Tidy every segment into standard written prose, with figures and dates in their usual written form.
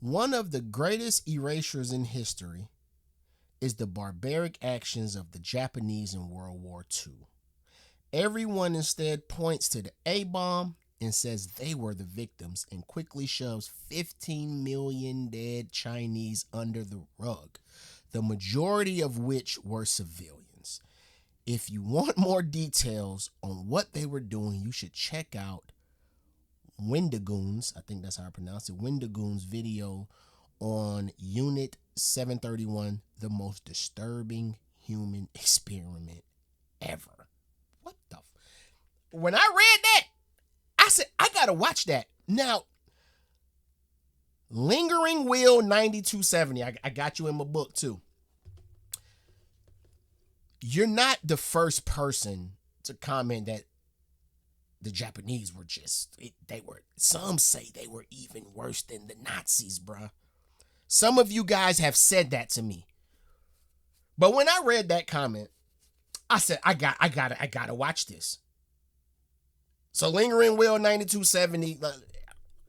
One of the greatest erasures in history is the barbaric actions of the Japanese in World War II. Everyone instead points to the A-bomb and says they were the victims and quickly shoves 15 million dead Chinese under the rug, the majority of which were civilians. If you want more details on what they were doing, you should check out Wendigoon's, I think that's how I pronounce it, Wendigoon's video on Unit 731, the most disturbing human experiment ever. What the when I read that, I said, I gotta watch that. Now, Lingering Will 9270, I got you in my book too. You're not the first person to comment that the Japanese were some say they were even worse than the Nazis, bruh. Some of you guys have said that to me. But when I read that comment, I said, I gotta watch this. So Lingering Will 9270,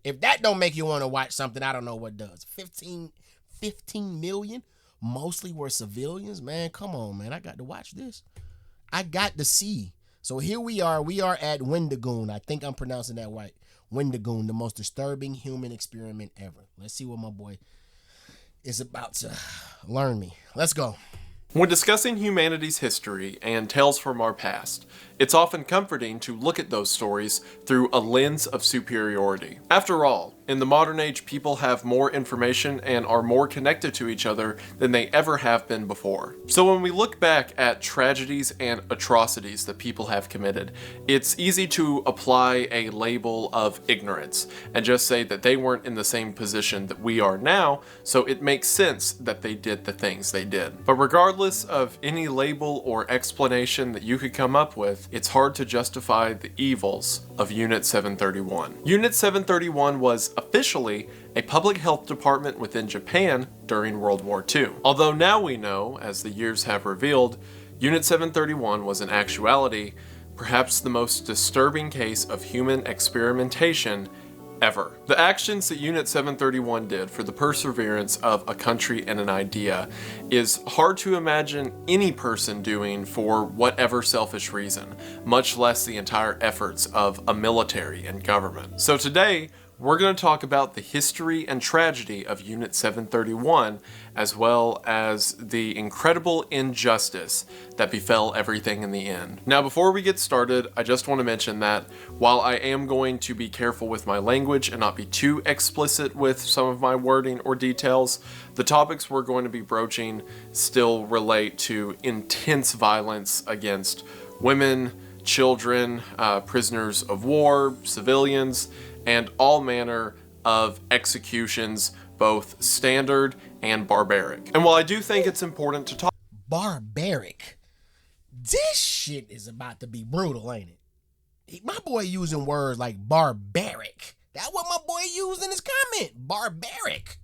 if that don't make you want to watch something, I don't know what does. 15 million, mostly were civilians, man. Come on, man. I got to watch this. I got to see. So here we are at Wendigoon. I think I'm pronouncing that right. Wendigoon, the most disturbing human experiment ever. Let's see what my boy is about to learn me. Let's go. When discussing humanity's history and tales from our past, it's often comforting to look at those stories through a lens of superiority. After all, in the modern age, people have more information and are more connected to each other than they ever have been before. So when we look back at tragedies and atrocities that people have committed, it's easy to apply a label of ignorance and just say that they weren't in the same position that we are now, so it makes sense that they did the things they did. But regardless of any label or explanation that you could come up with, it's hard to justify the evils of Unit 731. Unit 731 was officially a public health department within Japan during World War II. Although now we know, as the years have revealed, Unit 731 was in actuality perhaps the most disturbing case of human experimentation ever. The actions that Unit 731 did for the perseverance of a country and an idea is hard to imagine any person doing for whatever selfish reason, much less the entire efforts of a military and government. So today, we're going to talk about the history and tragedy of Unit 731, as well as the incredible injustice that befell everything in the end. Now, before we get started, I just want to mention that while I am going to be careful with my language and not be too explicit with some of my wording or details, the topics we're going to be broaching still relate to intense violence against women, children, prisoners of war, civilians, and all manner of executions, both standard and barbaric. And while I do think it's important to talk— Barbaric? This shit is about to be brutal, ain't it? My boy using words like barbaric. That's what my boy used in his comment. Barbaric.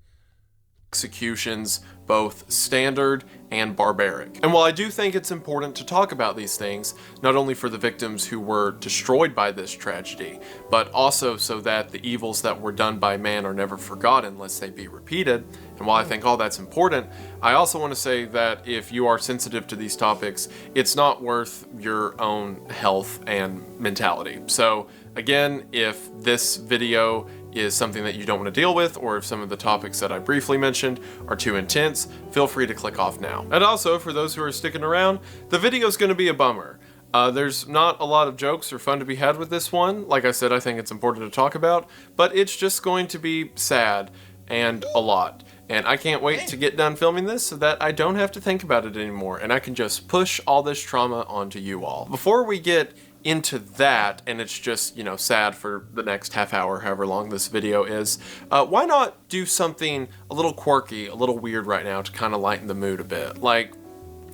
Executions, both standard and barbaric. And while I do think it's important to talk about these things, not only for the victims who were destroyed by this tragedy, but also so that the evils that were done by man are never forgotten lest they be repeated, and while I think all that's important, I also want to say that if you are sensitive to these topics, it's not worth your own health and mentality. So again, if this video is something that you don't want to deal with, or if some of the topics that I briefly mentioned are too intense, feel free to click off now. And also, for those who are sticking around, the video is going to be a bummer. There's not a lot of jokes or fun to be had with this one. Like I said, I think it's important to talk about, but it's just going to be sad and a lot. And I can't wait to get done filming this so that I don't have to think about it anymore, and I can just push all this trauma onto you all. Before we get into that, and it's just, you know, sad for the next half hour, however long this video is, why not do something a little quirky, a little weird right now to kind of lighten the mood a bit? Like,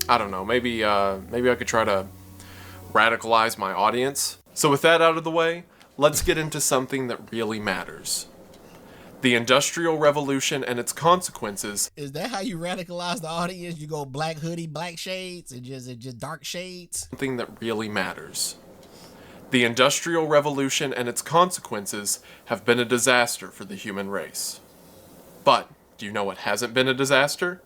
I don't know, maybe I could try to radicalize my audience. So with that out of the way, let's get into something that really matters. The Industrial Revolution and its consequences. Is that how you radicalize the audience? You go black hoodie, black shades, and just dark shades? Something that really matters. The Industrial Revolution and its consequences have been a disaster for the human race. But do you know what hasn't been a disaster?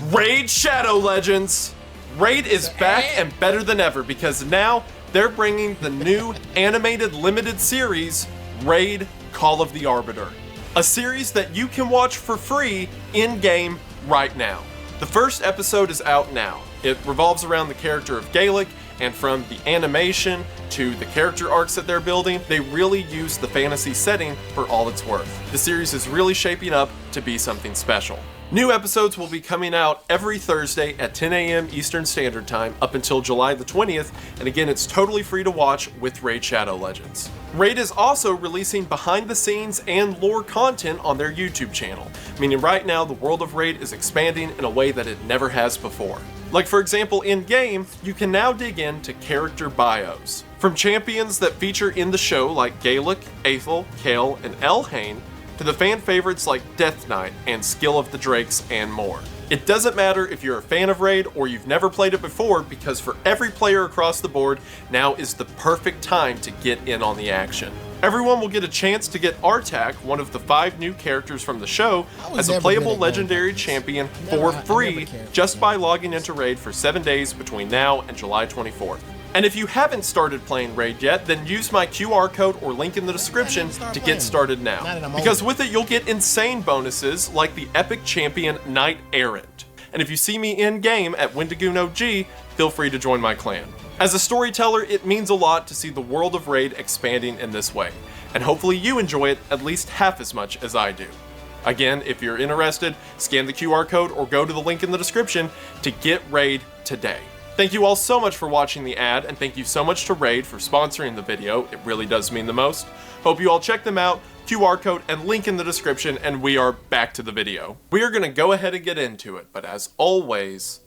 Raid Shadow Legends! Raid is back and better than ever because now they're bringing the new animated limited series, Raid Call of the Arbiter. A series that you can watch for free in-game right now. The first episode is out now. It revolves around the character of Gaelic, and from the animation to the character arcs that they're building, they really use the fantasy setting for all it's worth. The series is really shaping up to be something special. New episodes will be coming out every Thursday at 10 a.m. Eastern Standard Time up until July the 20th, and again, it's totally free to watch with Raid Shadow Legends. Raid is also releasing behind the scenes and lore content on their YouTube channel, meaning right now the world of Raid is expanding in a way that it never has before. Like for example, in-game, you can now dig into character bios. From champions that feature in the show like Gaelic, Aethel, Kael, and Elhain, to the fan favorites like Death Knight and Skill of the Drakes and more. It doesn't matter if you're a fan of Raid or you've never played it before, because for every player across the board, now is the perfect time to get in on the action. Everyone will get a chance to get Artak, one of the 5 new characters from the show, as a playable legendary champion for free just by logging into Raid for 7 days between now and July 24th. And if you haven't started playing Raid yet, then use my QR code or link in the description to get started now. Because with it, you'll get insane bonuses like the epic champion Knight Errant. And if you see me in-game at Wendigoon OG, feel free to join my clan. As a storyteller, it means a lot to see the world of Raid expanding in this way. And hopefully you enjoy it at least half as much as I do. Again, if you're interested, scan the QR code or go to the link in the description to get Raid today. Thank you all so much for watching the ad, and thank you so much to Raid for sponsoring the video. It really does mean the most. Hope you all check them out. QR code and link in the description, and we are back to the video. We are going to go ahead and get into it, but as always,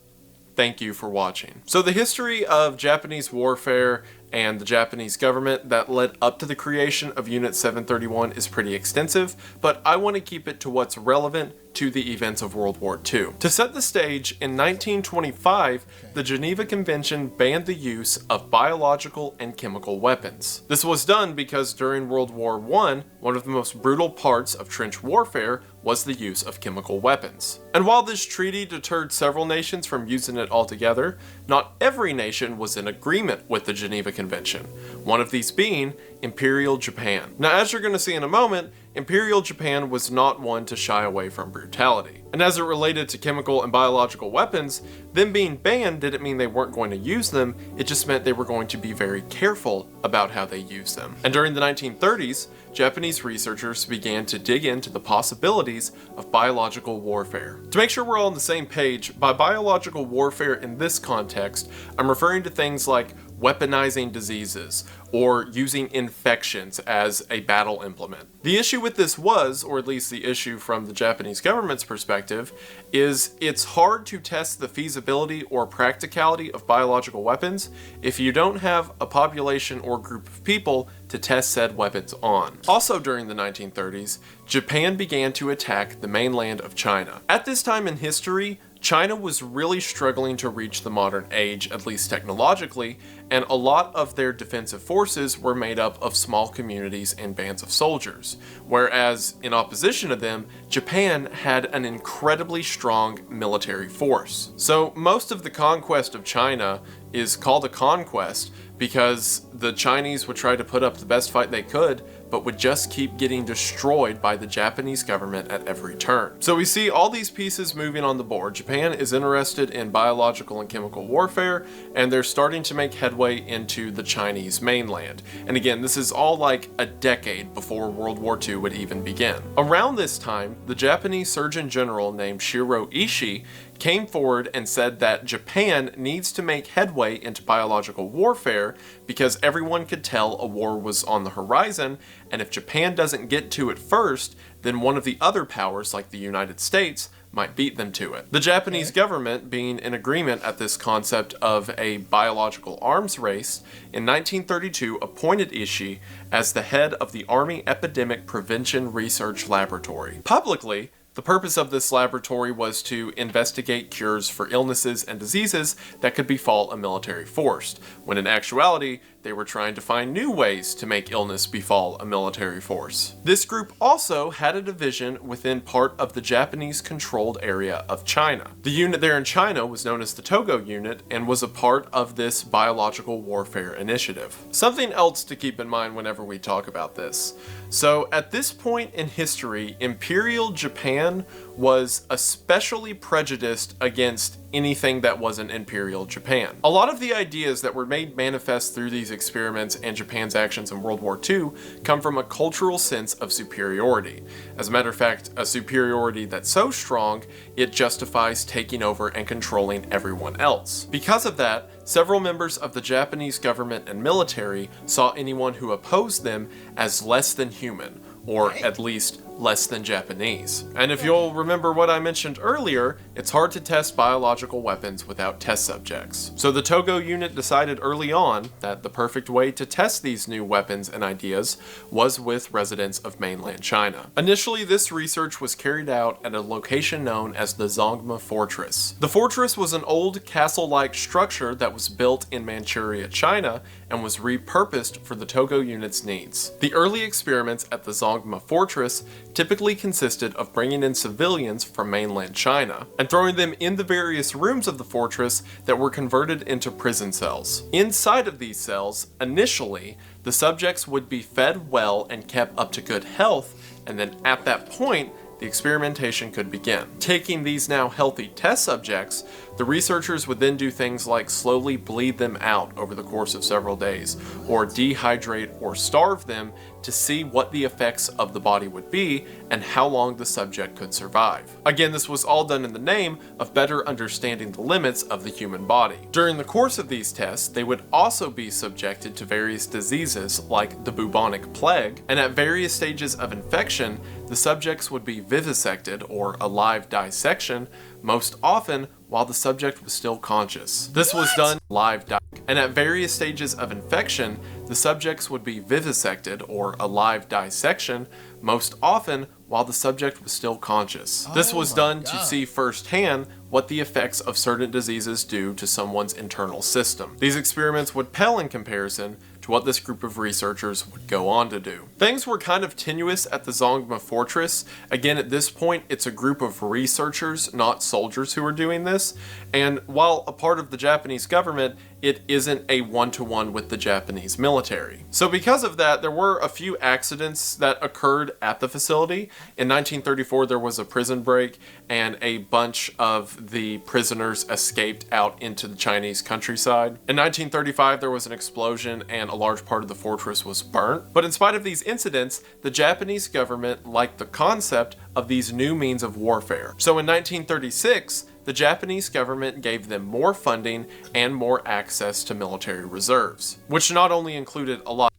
thank you for watching. So the history of Japanese warfare and the Japanese government that led up to the creation of Unit 731 is pretty extensive, but I want to keep it to what's relevant to the events of World War II. To set the stage, in 1925, the Geneva Convention banned the use of biological and chemical weapons. This was done because during World War I, one of the most brutal parts of trench warfare was the use of chemical weapons. And while this treaty deterred several nations from using it altogether, not every nation was in agreement with the Geneva Convention, one of these being Imperial Japan. Now, as you're going to see in a moment, Imperial Japan was not one to shy away from brutality. And as it related to chemical and biological weapons, them being banned didn't mean they weren't going to use them, it just meant they were going to be very careful about how they used them. And during the 1930s, Japanese researchers began to dig into the possibilities of biological warfare. To make sure we're all on the same page, by biological warfare in this context, I'm referring to things like weaponizing diseases, or using infections as a battle implement. The issue with this was, or at least the issue from the Japanese government's perspective, is it's hard to test the feasibility or practicality of biological weapons if you don't have a population or group of people to test said weapons on. Also during the 1930s, Japan began to attack the mainland of China. At this time in history, China was really struggling to reach the modern age, at least technologically, and a lot of their defensive forces were made up of small communities and bands of soldiers, whereas in opposition to them, Japan had an incredibly strong military force. So most of the conquest of China is called a conquest because the Chinese would try to put up the best fight they could, but would just keep getting destroyed by the Japanese government at every turn. So we see all these pieces moving on the board. Japan is interested in biological and chemical warfare, and they're starting to make headway into the Chinese mainland. And again, this is all like a decade before World War II would even begin. Around this time, the Japanese Surgeon General named Shiro Ishii came forward and said that Japan needs to make headway into biological warfare because everyone could tell a war was on the horizon, and if Japan doesn't get to it first, then one of the other powers, like the United States, might beat them to it. The Japanese government, being in agreement at this concept of a biological arms race, in 1932 appointed Ishii as the head of the Army Epidemic Prevention Research Laboratory. Publicly, the purpose of this laboratory was to investigate cures for illnesses and diseases that could befall a military force, when in actuality, they were trying to find new ways to make illness befall a military force. This group also had a division within part of the Japanese-controlled area of China. The unit there in China was known as the Togo Unit and was a part of this biological warfare initiative. Something else to keep in mind whenever we talk about this. So at this point in history, Imperial Japan was especially prejudiced against anything that wasn't Imperial Japan. A lot of the ideas that were made manifest through these experiments and Japan's actions in World War II come from a cultural sense of superiority. As a matter of fact, a superiority that's so strong, it justifies taking over and controlling everyone else. Because of that, several members of the Japanese government and military saw anyone who opposed them as less than human, or at least less than Japanese. And if you'll remember what I mentioned earlier, it's hard to test biological weapons without test subjects. So the Togo unit decided early on that the perfect way to test these new weapons and ideas was with residents of mainland China. Initially, this research was carried out at a location known as the Zongma Fortress. The fortress was an old castle-like structure that was built in Manchuria, China, and was repurposed for the Togo unit's needs. The early experiments at the Zongma Fortress typically consisted of bringing in civilians from mainland China and throwing them in the various rooms of the fortress that were converted into prison cells. Inside of these cells, initially, the subjects would be fed well and kept up to good health, and then at that point, the experimentation could begin. Taking these now healthy test subjects, the researchers would then do things like slowly bleed them out over the course of several days, or dehydrate or starve them to see what the effects of the body would be and how long the subject could survive. Again, this was all done in the name of better understanding the limits of the human body. During the course of these tests, they would also be subjected to various diseases like the bubonic plague, and at various stages of infection, the subjects would be vivisected, or a live dissection, most often while the subject was still conscious. This was done live and at various stages of infection, the subjects would be vivisected, or a live dissection, most often while the subject was still conscious. This was done to see firsthand what the effects of certain diseases do to someone's internal system. These experiments would pale in comparison to what this group of researchers would go on to do. Things were kind of tenuous at the Zongma Fortress. Again, at this point, it's a group of researchers, not soldiers, who are doing this. And while a part of the Japanese government, it isn't a one-to-one with the Japanese military. So because of that, there were a few accidents that occurred at the facility. In 1934, there was a prison break, and a bunch of the prisoners escaped out into the Chinese countryside. In 1935, there was an explosion, and a large part of the fortress was burnt. But in spite of these incidents, the Japanese government liked the concept of these new means of warfare. So in 1936, the Japanese government gave them more funding and more access to military reserves, which not only included a lot.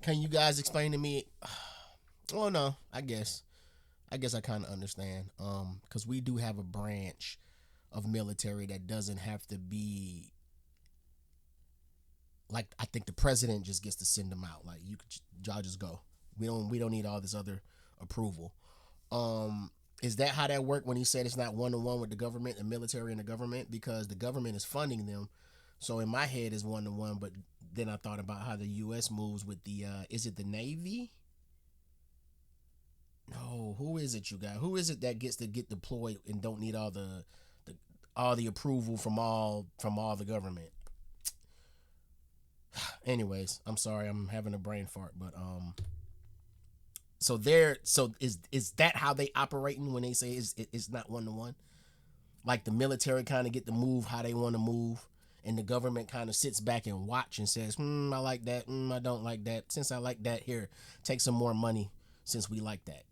Can you guys explain to me? Oh no, I guess I kind of understand. Because we do have a branch of military that doesn't have to be like, I think the president just gets to send them out. Like, y'all just go. We don't need all this other approval. Is that how that worked when he said it's not one-to-one with the government, the military and the government? Because the government is funding them. So in my head it's one-to-one, but then I thought about how the U.S. moves with the, is it the Navy? No, who is it, you guys? Who is it that gets to get deployed and don't need all the approval from all the government? Anyways, I'm sorry, I'm having a brain fart, but so is that how they operating when they say it's not one-to-one? Like the military kind of get to move how they want to move, and the government kind of sits back and watch and says, I like that, I don't like that. Since I like that, here, take some more money since we like that.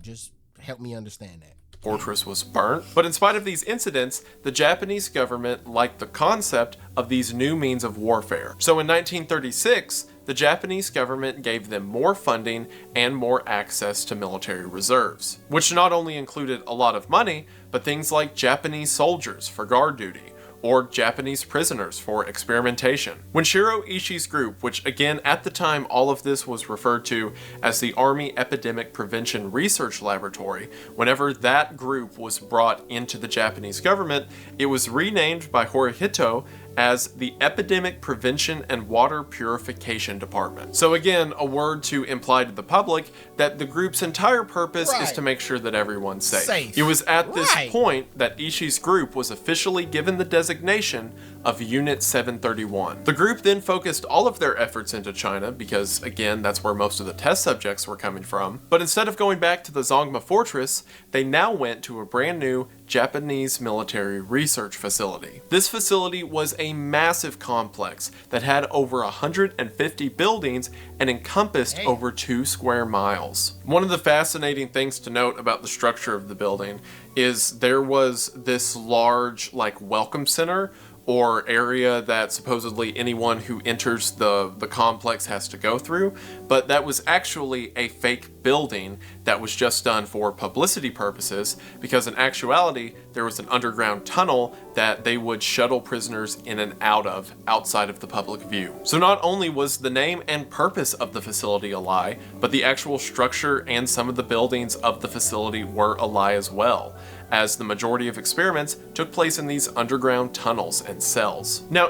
Just help me understand that. Fortress was burnt. But in spite of these incidents, the Japanese government liked the concept of these new means of warfare. So in 1936, the Japanese government gave them more funding and more access to military reserves, which not only included a lot of money, but things like Japanese soldiers for guard duty, or Japanese prisoners for experimentation. When Shiro Ishii's group, which again at the time all of this was referred to as the Army Epidemic Prevention Research Laboratory, whenever that group was brought into the Japanese government, it was renamed by Hirohito as the Epidemic Prevention and Water Purification Department. So again, a word to imply to the public that the group's entire purpose is to make sure that everyone's safe. It was at this point that Ishii's group was officially given the designation of Unit 731. The group then focused all of their efforts into China because, again, that's where most of the test subjects were coming from. But instead of going back to the Zongma Fortress, they now went to a brand new Japanese military research facility. This facility was a massive complex that had over 150 buildings and encompassed over 2 square miles. One of the fascinating things to note about the structure of the building is there was this large, welcome center or area that supposedly anyone who enters the complex has to go through, but that was actually a fake building that was just done for publicity purposes, because in actuality there was an underground tunnel that they would shuttle prisoners in and out of outside of the public view. So not only was the name and purpose of the facility a lie, but the actual structure and some of the buildings of the facility were a lie as well, as the majority of experiments took place in these underground tunnels and cells. Now,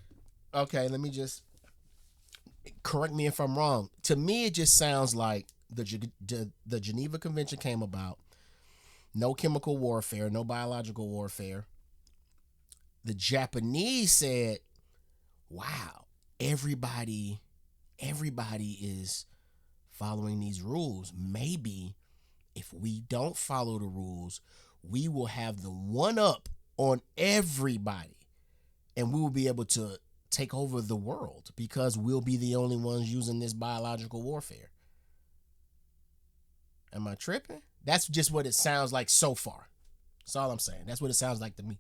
okay, let me just correct me if I'm wrong. To me, it just sounds like the Geneva Convention came about. No chemical warfare, no biological warfare. The Japanese said, wow, everybody is following these rules. Maybe if we don't follow the rules, we will have the one up on everybody, and we will be able to take over the world because we'll be the only ones using this biological warfare. Am I tripping? That's just what it sounds like so far. That's all I'm saying. That's what it sounds like to me.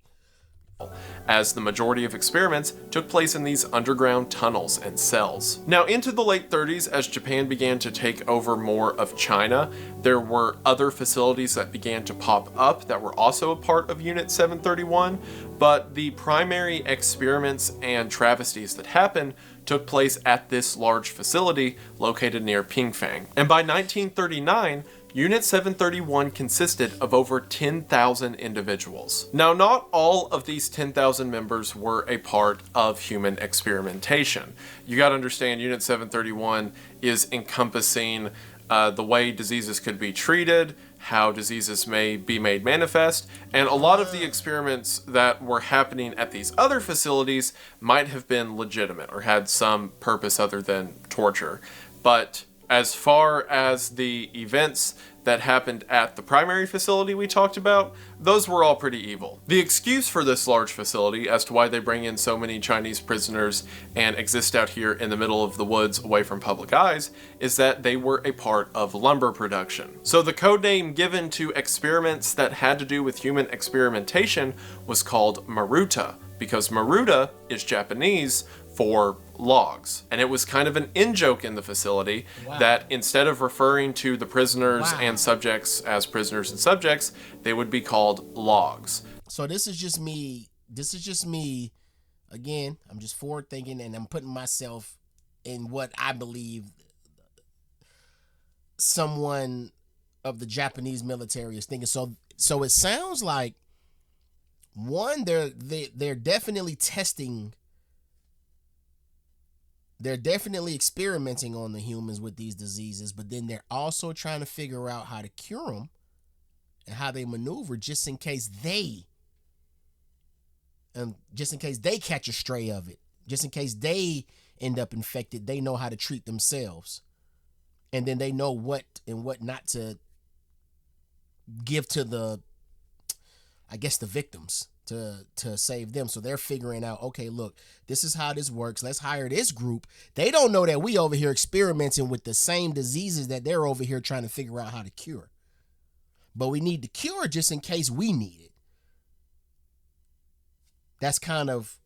As the majority of experiments took place in these underground tunnels and cells. Now, into the late 30s, as Japan began to take over more of China, there were other facilities that began to pop up that were also a part of Unit 731, but the primary experiments and travesties that happened took place at this large facility located near Pingfang. And by 1939, Unit 731 consisted of over 10,000 individuals. Now, not all of these 10,000 members were a part of human experimentation. You gotta understand, Unit 731 is encompassing the way diseases could be treated, how diseases may be made manifest, and a lot of the experiments that were happening at these other facilities might have been legitimate or had some purpose other than torture. But as far as the events that happened at the primary facility we talked about, those were all pretty evil. The excuse for this large facility as to why they bring in so many Chinese prisoners and exist out here in the middle of the woods away from public eyes is that they were a part of lumber production. So the code name given to experiments that had to do with human experimentation was called Maruta, because Maruta is Japanese for logs. And it was kind of an in-joke in the facility that instead of referring to the prisoners and subjects as prisoners and subjects, they would be called logs. So this is just me, again, I'm just forward thinking and I'm putting myself in what I believe someone of the Japanese military is thinking. So it sounds like, one, they're definitely testing. They're definitely experimenting on the humans with these diseases, but then they're also trying to figure out how to cure them and how they maneuver just in case they catch a stray of it, just in case they end up infected, they know how to treat themselves. And then they know what and what not to give to the victims to save them. So they're figuring out, okay, look, this is how this works. Let's hire this group. They don't know that we over here experimenting with the same diseases that they're over here trying to figure out how to cure. But we need the cure just in case we need it. That's kind of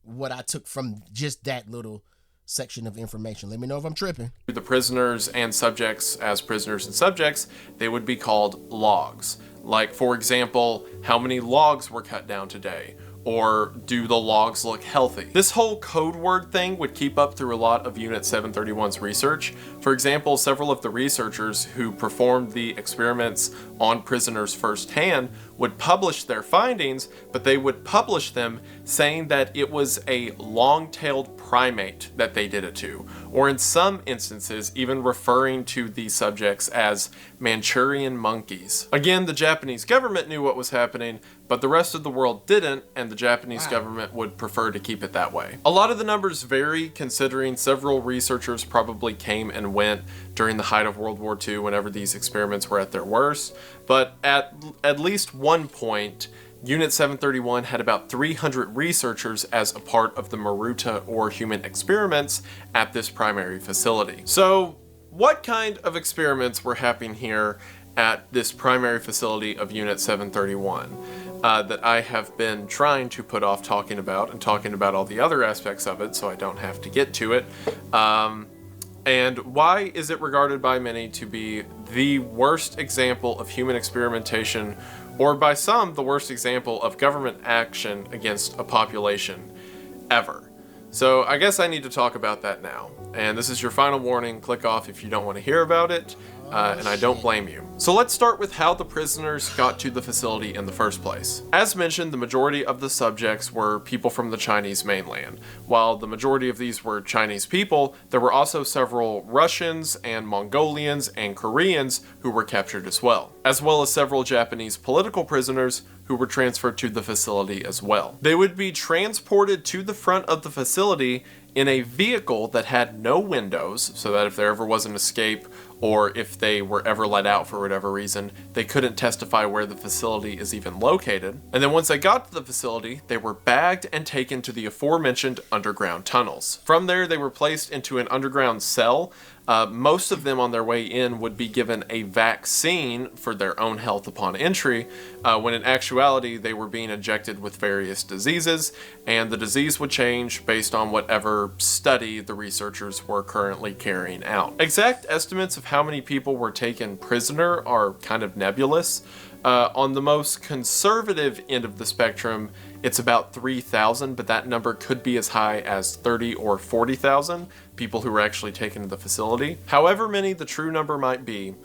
what I took from just that little section of information. Let me know if I'm tripping. The prisoners and subjects as prisoners and subjects, they would be called logs. Like, for example, how many logs were cut down today, or do the logs look healthy? This whole code word thing would keep up through a lot of Unit 731's research. For example, several of the researchers who performed the experiments on prisoners firsthand would publish their findings, but they would publish them saying that it was a long-tailed primate that they did it to, or in some instances even referring to these subjects as Manchurian monkeys. Again, the Japanese government knew what was happening, but the rest of the world didn't, and the Japanese government would prefer to keep it that way. A lot of the numbers vary, considering several researchers probably came and went during the height of World War II whenever these experiments were at their worst, but at least one point, Unit 731 had about 300 researchers as a part of the Maruta or human experiments at this primary facility. So, what kind of experiments were happening here at this primary facility of Unit 731 that I have been trying to put off talking about and talking about all the other aspects of it so I don't have to get to it? And why is it regarded by many to be the worst example of human experimentation, or by some, the worst example of government action against a population ever? So I guess I need to talk about that now. And this is your final warning. Click off if you don't want to hear about it, and I don't blame you. So let's start with how the prisoners got to the facility in the first place. As mentioned, the majority of the subjects were people from the Chinese mainland. While the majority of these were Chinese people, there were also several Russians and Mongolians and Koreans who were captured as well as several Japanese political prisoners who were transferred to the facility as well. They would be transported to the front of the facility in a vehicle that had no windows, so that if there ever was an escape, or if they were ever let out for whatever reason, they couldn't testify where the facility is even located. And then once they got to the facility, they were bagged and taken to the aforementioned underground tunnels. From there, they were placed into an underground cell. Most of them on their way in would be given a vaccine for their own health upon entry, when in actuality they were being injected with various diseases, and the disease would change based on whatever study the researchers were currently carrying out. Exact estimates of how many people were taken prisoner are kind of nebulous. On the most conservative end of the spectrum, it's about 3,000, but that number could be as high as 30 or 40,000 people who were actually taken to the facility. However many the true number might be,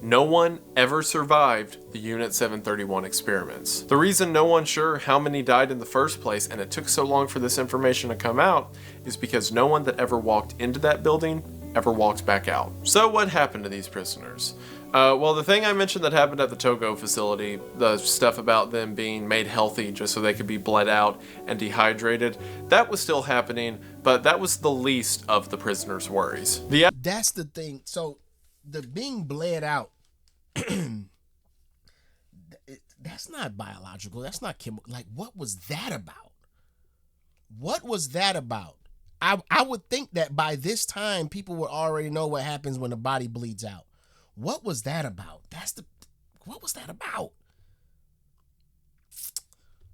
no one ever survived the Unit 731 experiments. The reason no one's sure how many died in the first place, and it took so long for this information to come out, is because no one that ever walked into that building ever walked back out. So what happened to these prisoners? Well, the thing I mentioned that happened at the Togo facility, the stuff about them being made healthy just so they could be bled out and dehydrated, that was still happening, but that was the least of the prisoners' worries. That's the thing. So the being bled out, that's not biological. That's not chemical. Like, what was that about? What was that about? I would think that by this time, people would already know what happens when the body bleeds out. What was that about? What was that about?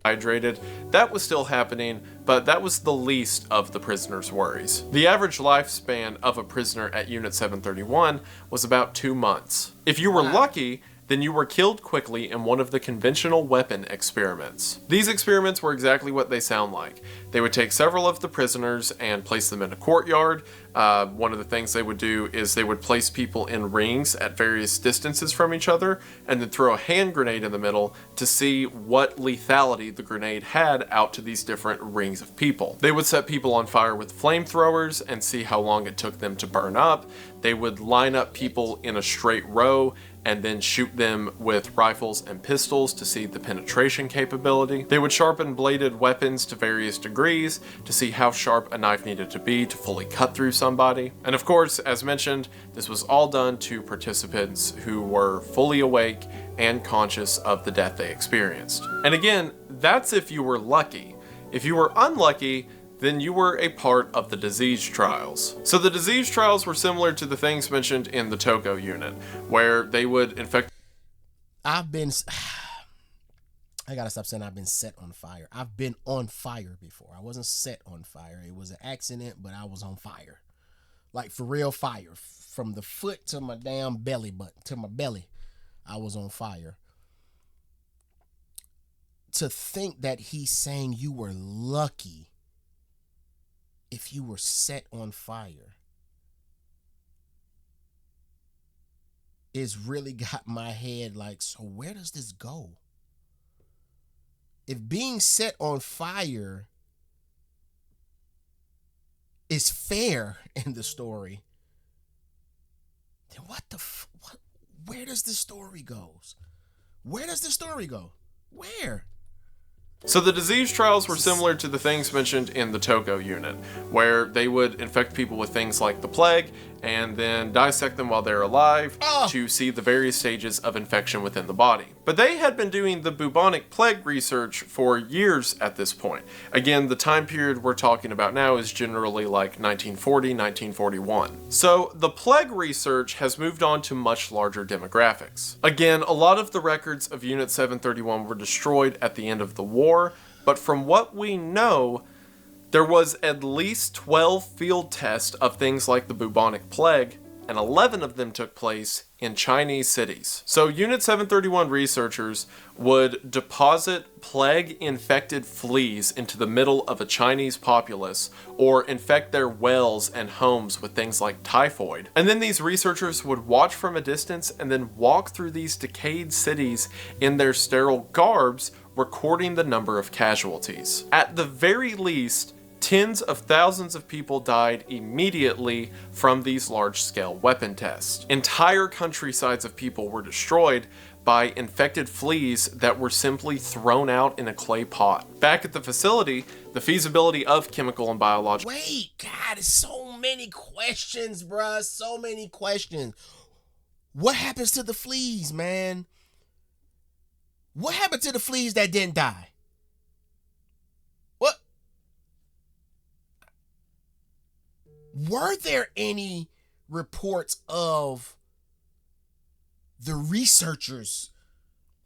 Hydrated, that was still happening, but that was the least of the prisoners' worries. The average lifespan of a prisoner at Unit 731 was about 2 months. If you were lucky, then you were killed quickly in one of the conventional weapon experiments. These experiments were exactly what they sound like. They would take several of the prisoners and place them in a courtyard. One of the things they would do is they would place people in rings at various distances from each other and then throw a hand grenade in the middle to see what lethality the grenade had out to these different rings of people. They would set people on fire with flamethrowers and see how long it took them to burn up. They would line up people in a straight row and then shoot them with rifles and pistols to see the penetration capability. They would sharpen bladed weapons to various degrees to see how sharp a knife needed to be to fully cut through somebody. And of course, as mentioned, this was all done to participants who were fully awake and conscious of the death they experienced. And again, that's if you were lucky. If you were unlucky, then you were a part of the disease trials. So the disease trials were similar to the things mentioned in the Togo unit, where they would infect... I gotta stop saying I've been set on fire. I've been on fire before. I wasn't set on fire. It was an accident, but I was on fire. Like, for real fire. From the foot to my damn belly button, to my belly, I was on fire. to think that he's saying you were lucky if you were set on fire is really got my head like, so where does this go? If being set on fire is fair in the story, then where does the story go? Where does the story go? Where? So the disease trials were similar to the things mentioned in the Togo unit, where they would infect people with things like the plague and then dissect them while they're alive to see the various stages of infection within the body. But they had been doing the bubonic plague research for years at this point. Again, the time period we're talking about now is generally like 1940, 1941. So the plague research has moved on to much larger demographics. Again, a lot of the records of Unit 731 were destroyed at the end of the war, but from what we know, there was at least 12 field tests of things like the bubonic plague, and 11 of them took place in Chinese cities. So Unit 731 researchers would deposit plague-infected fleas into the middle of a Chinese populace, or infect their wells and homes with things like typhoid. And then these researchers would watch from a distance and then walk through these decayed cities in their sterile garbs, recording the number of casualties. At the very least, tens of thousands of people died immediately from these large-scale weapon tests. Entire countrysides of people were destroyed by infected fleas that were simply thrown out in a clay pot. Back at the facility, the feasibility of chemical and biological... Wait, God, so many questions, bruh. So many questions. What happens to the fleas, man? What happened to the fleas that didn't die? What? Were there any reports of the researchers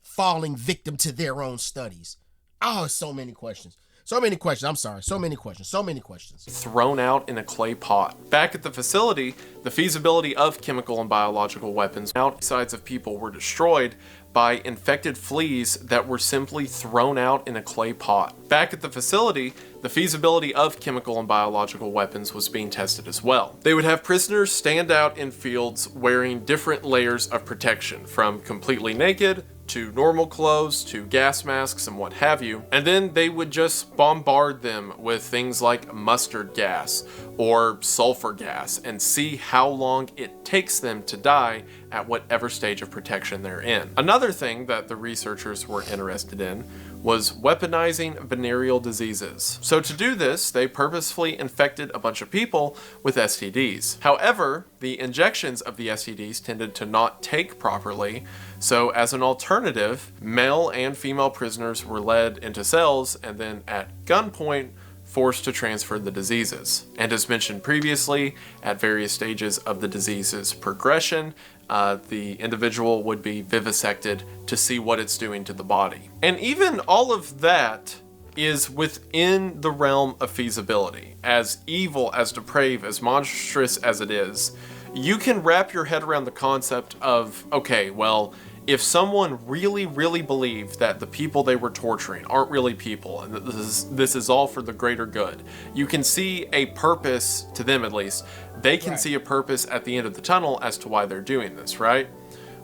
falling victim to their own studies? Oh, so many questions. So many questions. I'm sorry. So many questions. So many questions. Thrown out in a clay pot. Back at the facility, the feasibility of chemical and biological weapons outsides of people were destroyed by infected fleas that were simply thrown out in a clay pot. Back at the facility, the feasibility of chemical and biological weapons was being tested as well. They would have prisoners stand out in fields wearing different layers of protection, from completely naked to normal clothes to gas masks and what have you, and then they would just bombard them with things like mustard gas or sulfur gas and see how long it takes them to die at whatever stage of protection they're in. Another thing that the researchers were interested in was weaponizing venereal diseases. So to do this, they purposefully infected a bunch of people with STDs. However, the injections of the STDs tended to not take properly, so as an alternative, male and female prisoners were led into cells and then at gunpoint forced to transfer the diseases. And as mentioned previously, at various stages of the disease's progression, the individual would be vivisected to see what it's doing to the body. And even all of that is within the realm of feasibility. As evil, as depraved, as monstrous as it is, you can wrap your head around the concept of, okay, well, if someone really, really believed that the people they were torturing aren't really people, and that this is all for the greater good, you can see a purpose, to them at least, they can see a purpose at the end of the tunnel as to why they're doing this, right?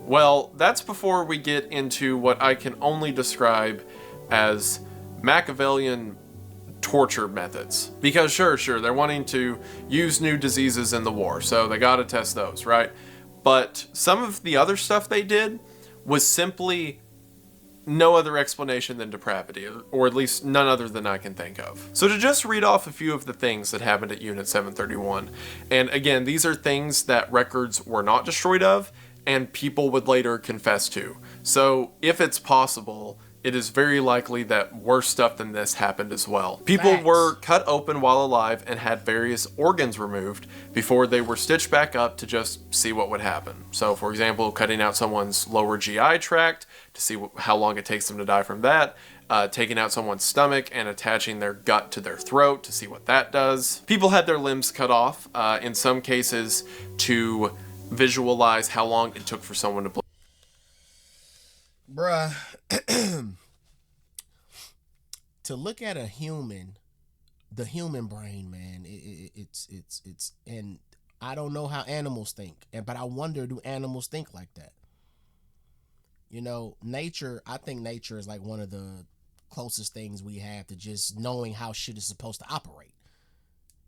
Well, that's before we get into what I can only describe as Machiavellian torture methods. Because sure, they're wanting to use new diseases in the war, so they gotta test those, right? But some of the other stuff they did was simply no other explanation than depravity, or at least none other than I can think of. So to just read off a few of the things that happened at Unit 731, and again, these are things that records were not destroyed of, and people would later confess to. So if it's possible, it is very likely that worse stuff than this happened as well. People were cut open while alive and had various organs removed before they were stitched back up to just see what would happen. So for example, cutting out someone's lower GI tract to see how long it takes them to die from that, taking out someone's stomach and attaching their gut to their throat to see what that does. People had their limbs cut off, in some cases to visualize how long it took for someone to bleed. Bruh. to look at a human, the human brain, man, it's and I don't know how animals think, but I wonder, do animals think like that? You know, nature, I think nature is like one of the closest things we have to just knowing how shit is supposed to operate.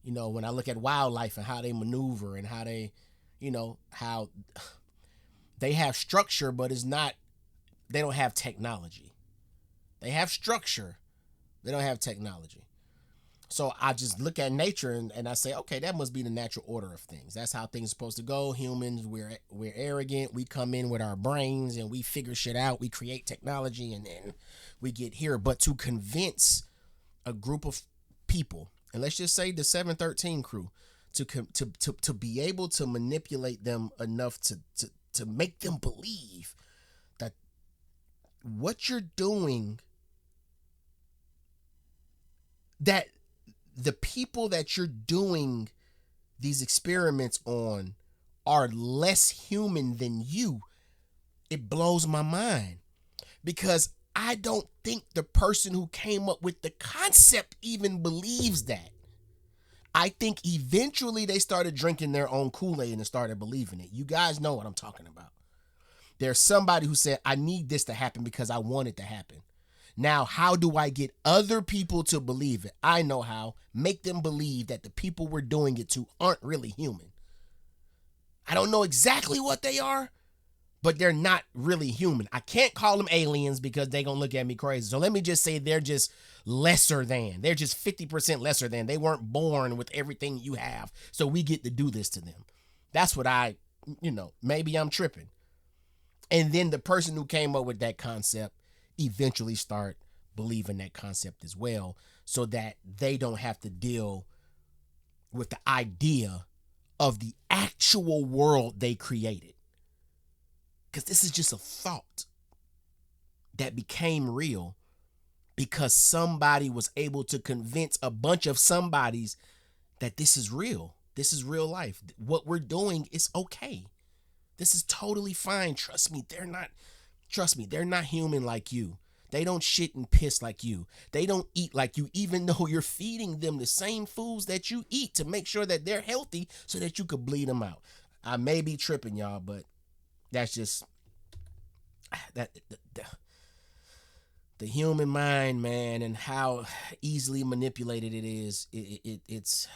You know, when I look at wildlife and how they maneuver and how they, you know, how they have structure, but it's not, they don't have technology. They have structure, they don't have technology. So I just look at nature and I say, okay, that must be the natural order of things. That's how things are supposed to go. Humans, we're arrogant. We come in with our brains and we figure shit out. We create technology and then we get here. But to convince a group of people, and let's just say the 713 crew, to be able to manipulate them enough to make them believe that what you're doing, that the people that you're doing these experiments on are less human than you, it blows my mind. Because I don't think the person who came up with the concept even believes that. I think eventually they started drinking their own Kool-Aid and started believing it. You guys know what I'm talking about. There's somebody who said, I need this to happen because I want it to happen. Now, how do I get other people to believe it? I know how. Make them believe that the people we're doing it to aren't really human. I don't know exactly what they are, but they're not really human. I can't call them aliens because they're going to look at me crazy. So let me just say they're just lesser than. They're just 50% lesser than. They weren't born with everything you have, so we get to do this to them. That's what maybe I'm tripping. And then the person who came up with that concept eventually start believing that concept as well, so that they don't have to deal with the idea of the actual world they created. Because this is just a thought that became real because somebody was able to convince a bunch of somebodies that this is real. This is real life. What we're doing is okay. This is totally fine. Trust me, they're not human like you. They don't shit and piss like you. They don't eat like you, even though you're feeding them the same foods that you eat to make sure that they're healthy so that you could bleed them out. I may be tripping, y'all, but that's just the human mind, man, and how easily manipulated it is. It's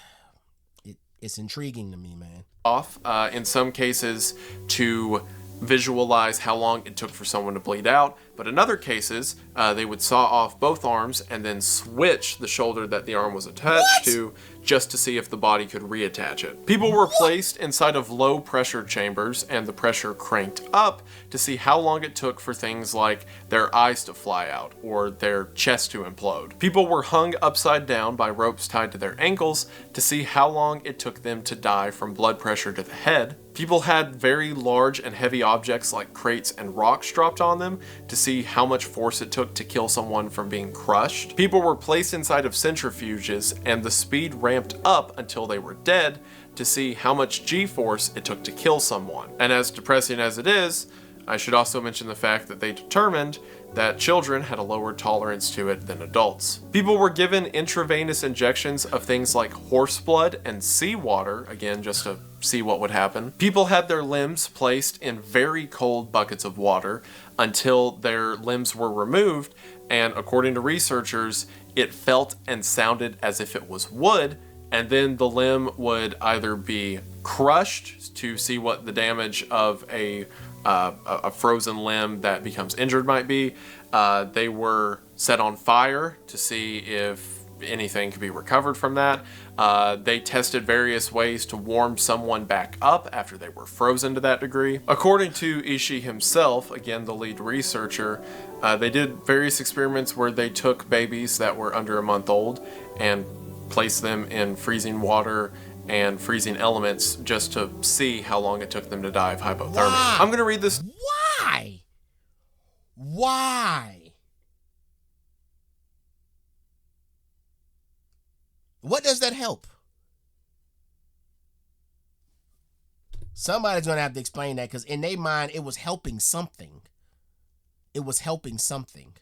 intriguing to me, man. Off, in some cases, to visualize how long it took for someone to bleed out, but in other cases, they would saw off both arms and then switch the shoulder that the arm was attached to just to see if the body could reattach it. People were placed inside of low pressure chambers and the pressure cranked up to see how long it took for things like their eyes to fly out or their chest to implode. People were hung upside down by ropes tied to their ankles to see how long it took them to die from blood pressure to the head. People had very large and heavy objects like crates and rocks dropped on them to see how much force it took to kill someone from being crushed. People were placed inside of centrifuges and the speed ramped up until they were dead to see how much G-force it took to kill someone. And as depressing as it is, I should also mention the fact that they determined that children had a lower tolerance to it than adults. People were given intravenous injections of things like horse blood and seawater, again, just to see what would happen. People had their limbs placed in very cold buckets of water until their limbs were removed, and according to researchers, it felt and sounded as if it was wood, and then the limb would either be crushed to see what the damage of a frozen limb that becomes injured might be. They were set on fire to see if anything could be recovered from that. They tested various ways to warm someone back up after they were frozen to that degree. According to Ishii himself, again the lead researcher, they did various experiments where they took babies that were under a month old and placed them in freezing water and freezing elements just to see how long it took them to die of hypothermia. Why? I'm going to read this. Why? What does that help? Somebody's going to have to explain that, because in their mind, it was helping something. It was helping something.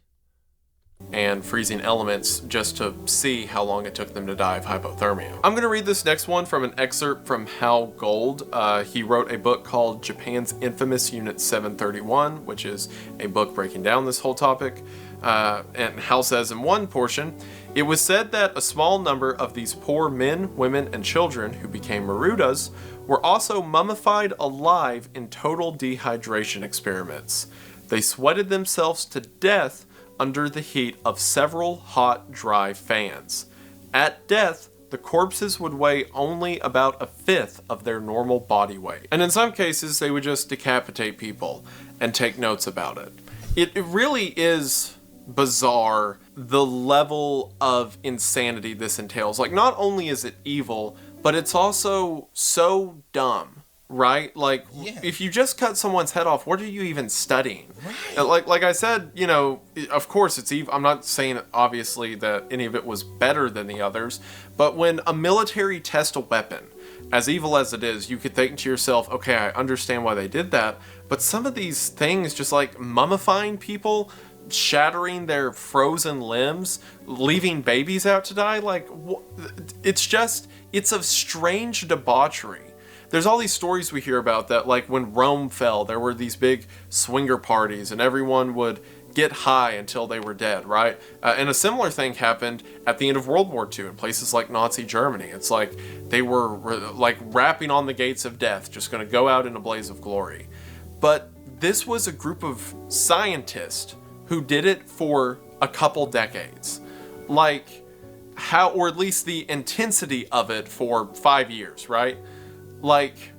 and freezing elements just to see how long it took them to die of hypothermia. I'm going to read this next one from an excerpt from Hal Gold. He wrote a book called Japan's Infamous Unit 731, which is a book breaking down this whole topic. And Hal says in one portion, it was said that a small number of these poor men, women, and children who became Marudas were also mummified alive in total dehydration experiments. They sweated themselves to death under the heat of several hot, dry fans. At death, the corpses would weigh only about a fifth of their normal body weight. And in some cases, they would just decapitate people and take notes about it. It really is bizarre the level of insanity this entails. Like, not only is it evil, but it's also so dumb. Right? Like, yeah. If you just cut someone's head off, what are you even studying? Right. Like I said, you know, of course it's evil. I'm not saying, obviously, that any of it was better than the others, but when a military tests a weapon, as evil as it is, you could think to yourself, okay, I understand why they did that, but some of these things, just like mummifying people, shattering their frozen limbs, leaving babies out to die, like, it's a strange debauchery. There's all these stories we hear about that, like when Rome fell, there were these big swinger parties and everyone would get high until they were dead, right? And a similar thing happened at the end of World War II in places like Nazi Germany. It's like they were like rapping on the gates of death, just going to go out in a blaze of glory. But this was a group of scientists who did it for a couple decades. Like how, or at least the intensity of it for 5 years, right? Like,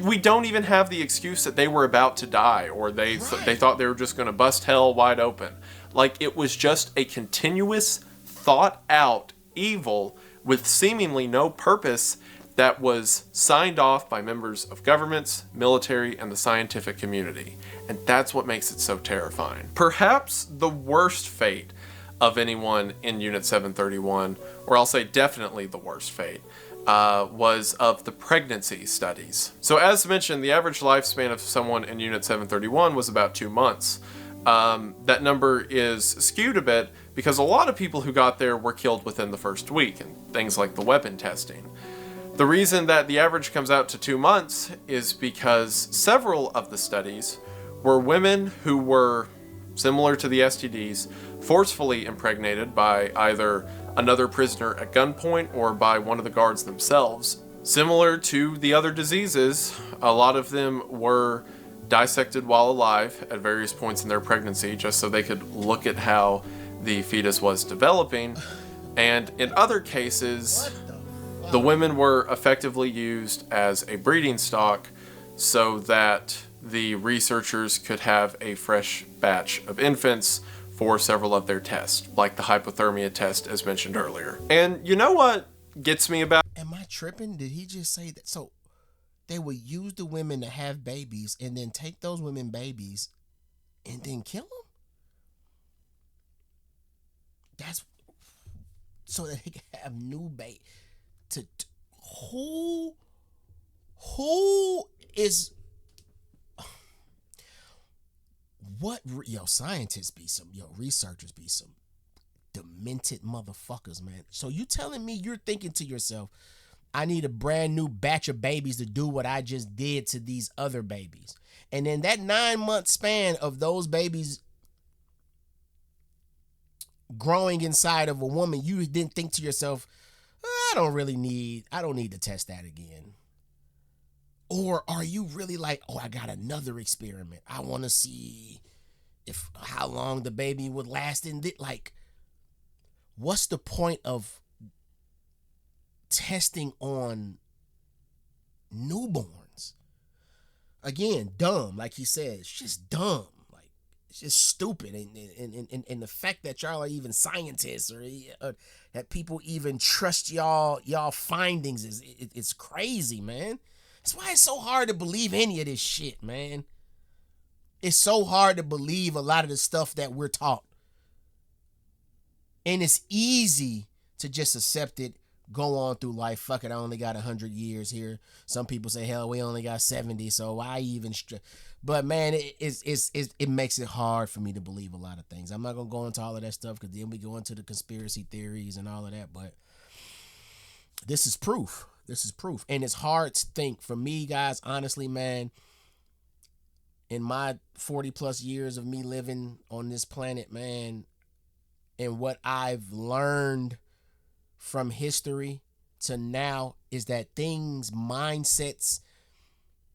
we don't even have the excuse that they were about to die or they thought they were just going to bust hell wide open. Like, it was just a continuous, thought-out evil with seemingly no purpose that was signed off by members of governments, military, and the scientific community. And that's what makes it so terrifying. Perhaps the worst fate of anyone in Unit 731, or I'll say definitely the worst fate, was of the pregnancy studies. So as mentioned, the average lifespan of someone in Unit 731 was about 2 months. That number is skewed a bit because a lot of people who got there were killed within the first week, and things like the weapon testing. The reason that the average comes out to 2 months is because several of the studies were women who were, similar to the STDs, forcefully impregnated by either another prisoner at gunpoint or by one of the guards themselves. Similar to the other diseases, a lot of them were dissected while alive at various points in their pregnancy just so they could look at how the fetus was developing. And in other cases, the women were effectively used as a breeding stock so that the researchers could have a fresh batch of infants for several of their tests, like the hypothermia test as mentioned earlier. And you know what gets me about... Am I tripping? Did he just say that? So they would use the women to have babies and then take those women babies and then kill them? That's so that they can have new baby. Who is... What, scientists be some, researchers be some demented motherfuckers, man. So you telling me you're thinking to yourself, I need a brand new batch of babies to do what I just did to these other babies. And then that 9-month span of those babies growing inside of a woman, you didn't think to yourself, I don't need to test that again. Or are you really like, I got another experiment. I want to see how long the baby would last in it. Like, what's the point of testing on newborns? Again, dumb, like he said. It's just dumb. Like, it's just stupid. And the fact that y'all are even scientists or that people even trust y'all findings it's crazy, man. That's why it's so hard to believe any of this shit, man. It's so hard to believe a lot of the stuff that we're taught. And it's easy to just accept it go on through life. Fuck it, I only got 100 years here. Some people say, hell, we only got 70, so why even but man, it makes it hard for me to believe a lot of things. I'm not gonna go into all of that stuff because then we go into the conspiracy theories and all of that, but this is proof. This is proof. And it's hard to think for me, guys, honestly, man, in my 40 plus years of me living on this planet, man, and what I've learned from history to now is that things, mindsets,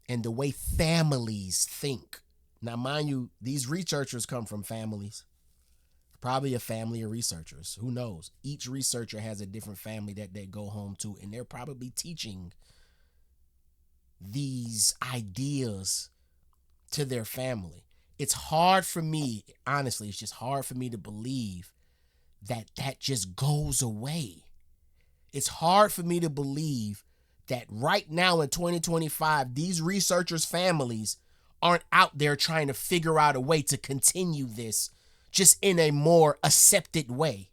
and the way families think. Now, mind you, these researchers come from families. Probably a family of researchers. Who knows? Each researcher has a different family that they go home to, and they're probably teaching these ideas to their family. It's hard for me, honestly, it's just hard for me to believe that that just goes away. It's hard for me to believe that right now in 2025, these researchers' families aren't out there trying to figure out a way to continue this just in a more accepted way.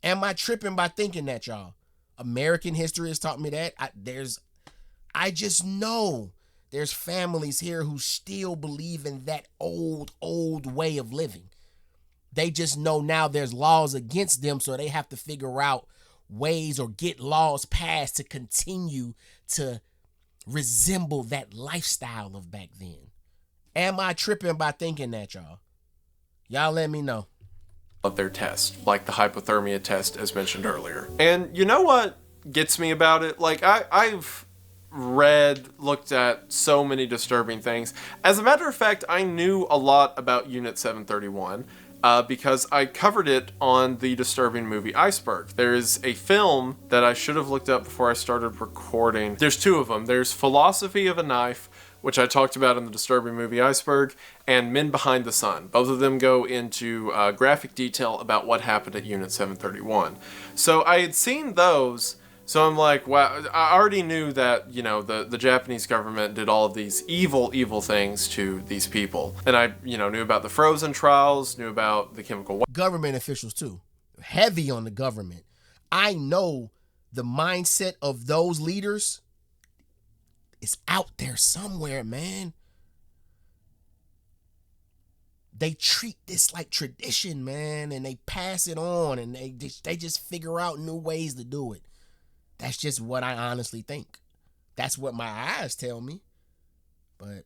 Am I tripping by thinking that, y'all? American history has taught me that. I just know there's families here who still believe in that old way of living. They just know now there's laws against them, so they have to figure out ways or get laws passed to continue to resemble that lifestyle of back then. Am I tripping by thinking that, y'all? Y'all let me know. Of their test, like the hypothermia test as mentioned earlier. And you know what gets me about it? Like I've looked at so many disturbing things. As a matter of fact, I knew a lot about Unit 731 because I covered it on the disturbing movie Iceberg. There is a film that I should have looked up before I started recording. There's two of them. There's Philosophy of a Knife, which I talked about in the disturbing movie Iceberg, and Men Behind the Sun. Both of them go into graphic detail about what happened at Unit 731. So I had seen those, so I'm like, wow, I already knew that, you know, the Japanese government did all of these evil things to these people. And I, you know, knew about the Frozen trials, knew about the chemical... Government officials too. Heavy on the government. I know the mindset of those leaders is out there somewhere, man. They treat this like tradition, man, and they pass it on, and they just figure out new ways to do it. That's just what I honestly think. That's what my eyes tell me. But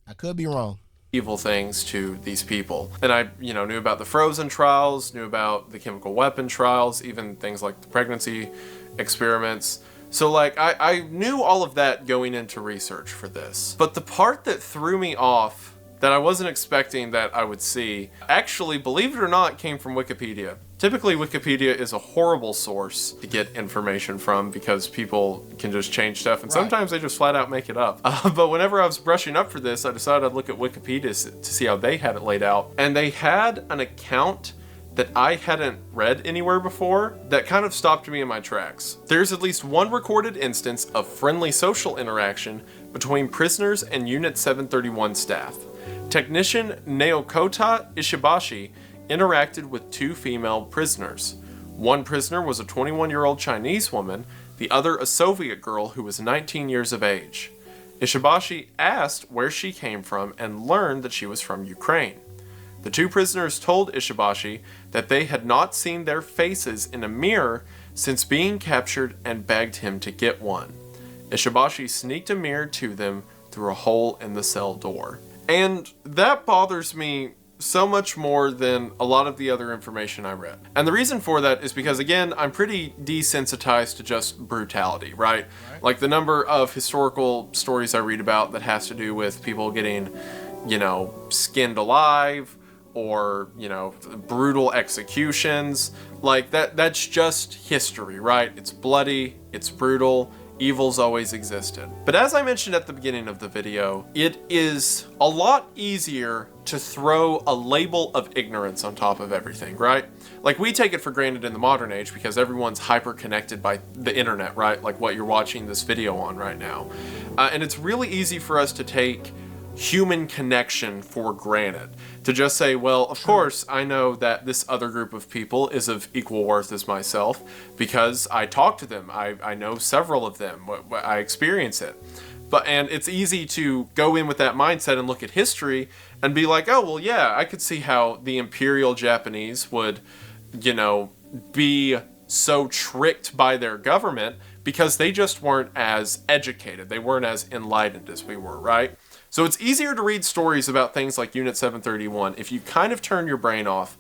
I could be wrong. Evil things to these people. And I, you know, knew about the Frozen trials, knew about the chemical weapon trials, even things like the pregnancy experiments. So like I knew all of that going into research for this. But the part that threw me off, that I wasn't expecting that I would see, actually, believe it or not, came from Wikipedia. Typically, Wikipedia is a horrible source to get information from because people can just change stuff, and sometimes they just flat out make it up. But whenever I was brushing up for this, I decided I'd look at Wikipedia to see how they had it laid out. And they had an account that I hadn't read anywhere before that kind of stopped me in my tracks. There's at least one recorded instance of friendly social interaction between prisoners and Unit 731 staff. Technician Naokota Ishibashi interacted with two female prisoners. One prisoner was a 21-year-old Chinese woman, the other a Soviet girl who was 19 years of age. Ishibashi asked where she came from and learned that she was from Ukraine. The two prisoners told Ishibashi that they had not seen their faces in a mirror since being captured and begged him to get one. Ishibashi sneaked a mirror to them through a hole in the cell door. And that bothers me so much more than a lot of the other information I read. And the reason for that is because, again, I'm pretty desensitized to just brutality, right? Like the number of historical stories I read about that has to do with people getting, you know, skinned alive, or, you know, brutal executions. Like that's just history, right? It's bloody, it's brutal, evil's always existed. But as I mentioned at the beginning of the video, it is a lot easier to throw a label of ignorance on top of everything, right? Like we take it for granted in the modern age because everyone's hyper connected by the internet, right? Like what you're watching this video on right now. And it's really easy for us to take human connection for granted. To just say, well, of course, I know that this other group of people is of equal worth as myself because I talk to them. I know several of them. I experience it. And it's easy to go in with that mindset and look at history and be like, oh, well, yeah, I could see how the Imperial Japanese would, be so tricked by their government because they just weren't as educated. They weren't as enlightened as we were, right? So it's easier to read stories about things like Unit 731 if you kind of turn your brain off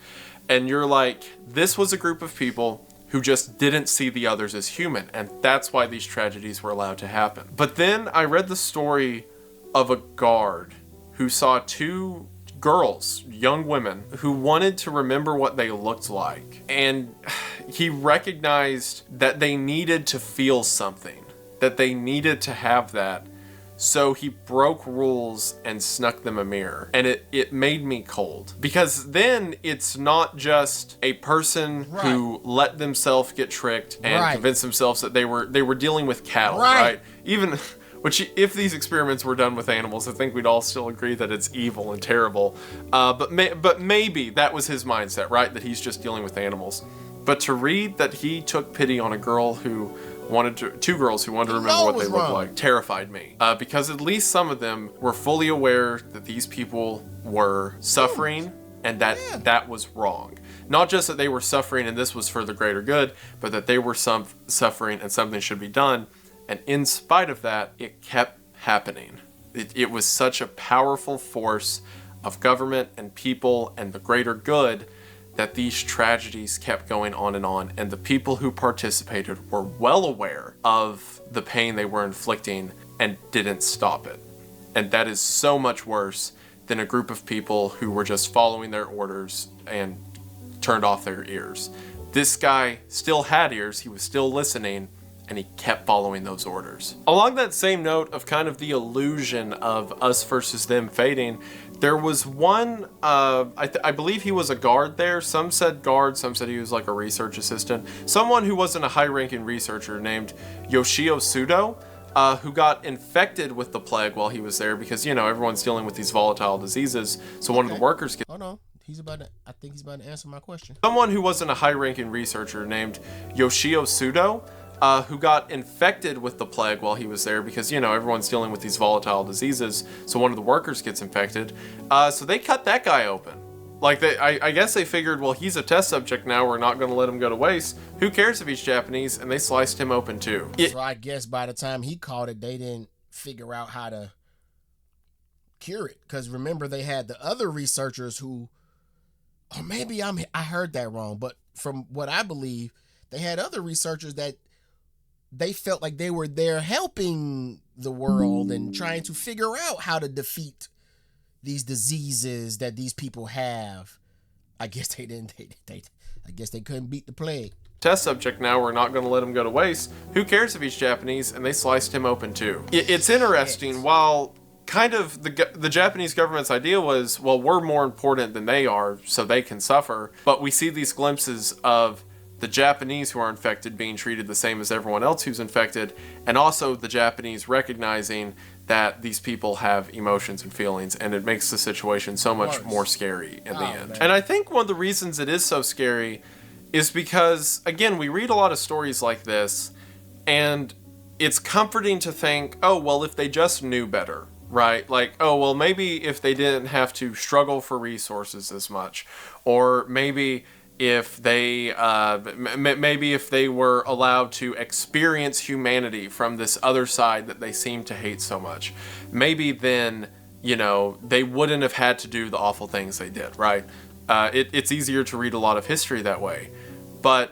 and you're like, this was a group of people who just didn't see the others as human, and that's why these tragedies were allowed to happen. But then I read the story of a guard who saw two girls, young women, who wanted to remember what they looked like. And he recognized that they needed to feel something, that they needed to have that. So he broke rules and snuck them a mirror. And it made me cold. Because then it's not just a person who let themselves get tricked and convince themselves that they were dealing with cattle, right? Even, which if these experiments were done with animals, I think we'd all still agree that it's evil and terrible. But maybe that was his mindset, right? That he's just dealing with animals. But to read that he took pity on a girl who two girls who wanted to remember what they looked like, terrified me. Because at least some of them were fully aware that these people were suffering and that was wrong. Not just that they were suffering and this was for the greater good, but that they were suffering and something should be done. And in spite of that, it kept happening. It was such a powerful force of government and people and the greater good that these tragedies kept going on, and the people who participated were well aware of the pain they were inflicting and didn't stop it. And that is so much worse than a group of people who were just following their orders and turned off their ears. This guy still had ears, he was still listening, and he kept following those orders. Along that same note of kind of the illusion of us versus them fading, there was one, I believe he was a guard there. Some said guard, some said he was like a research assistant. Someone who wasn't a high-ranking researcher named Yoshio Sudo, who got infected with the plague while he was there because, everyone's dealing with these volatile diseases. So one of the workers... Hold on. I think he's about to answer my question. Someone who wasn't a high-ranking researcher named Yoshio Sudo, who got infected with the plague while he was there because, everyone's dealing with these volatile diseases. So one of the workers gets infected. So they cut that guy open. I guess they figured, well, he's a test subject now. We're not going to let him go to waste. Who cares if he's Japanese? And they sliced him open too. So I guess by the time he caught it, they didn't figure out how to cure it. Because remember, they had the other researchers who, or maybe I heard that wrong. But from what I believe, they had other researchers that they felt like they were there helping the world and trying to figure out how to defeat these diseases that these people have. I guess they didn't. I guess they couldn't beat the plague. Test subject now. We're not going to let him go to waste. Who cares if he's Japanese? And they sliced him open too. It's interesting. While kind of the Japanese government's idea was, well, we're more important than they are, so they can suffer. But we see these glimpses of the Japanese who are infected being treated the same as everyone else who's infected, and also the Japanese recognizing that these people have emotions and feelings, and it makes the situation so much more scary in the end. Man. And I think one of the reasons it is so scary is because, again, we read a lot of stories like this, and it's comforting to think, oh, well, if they just knew better, right? Like, oh, well, maybe if they didn't have to struggle for resources as much, or maybe if they were allowed to experience humanity from this other side that they seem to hate so much, maybe then, they wouldn't have had to do the awful things they did, right? It's easier to read a lot of history that way. But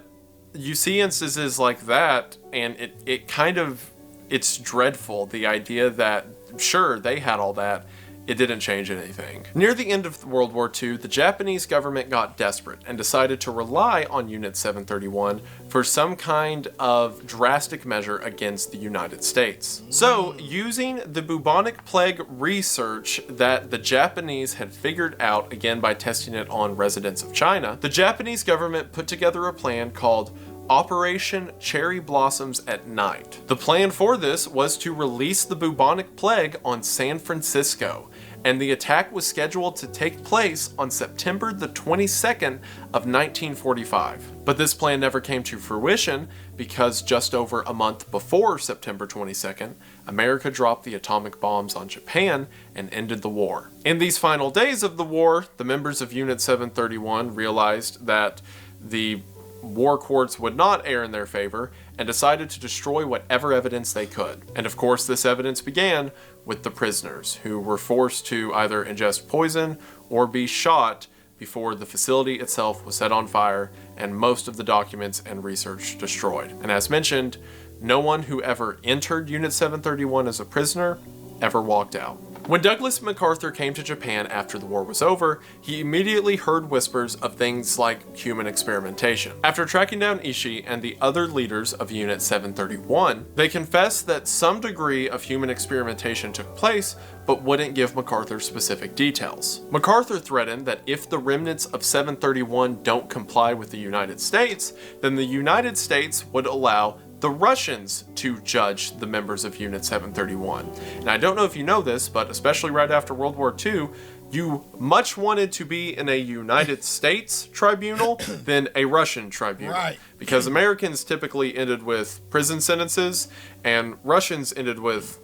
you see instances like that, and it's dreadful, the idea that, sure, they had all that, it didn't change anything. Near the end of World War II, the Japanese government got desperate and decided to rely on Unit 731 for some kind of drastic measure against the United States. So, using the bubonic plague research that the Japanese had figured out, again by testing it on residents of China, the Japanese government put together a plan called Operation Cherry Blossoms at Night. The plan for this was to release the bubonic plague on San Francisco and the attack was scheduled to take place on September the 22nd of 1945. But this plan never came to fruition because just over a month before September 22nd, America dropped the atomic bombs on Japan and ended the war. In these final days of the war, the members of Unit 731 realized that the war courts would not err in their favor and decided to destroy whatever evidence they could. And of course, this evidence began with the prisoners, who were forced to either ingest poison or be shot before the facility itself was set on fire and most of the documents and research destroyed. And as mentioned, no one who ever entered Unit 731 as a prisoner ever walked out. When Douglas MacArthur came to Japan after the war was over, he immediately heard whispers of things like human experimentation. After tracking down Ishii and the other leaders of Unit 731, they confessed that some degree of human experimentation took place, but wouldn't give MacArthur specific details. MacArthur threatened that if the remnants of 731 don't comply with the United States, then the United States would allow the Russians to judge the members of Unit 731. And I don't know if you know this, but especially right after World War II, you much wanted to be in a United States tribunal than a Russian tribunal. Right. Because Americans typically ended with prison sentences, and Russians ended with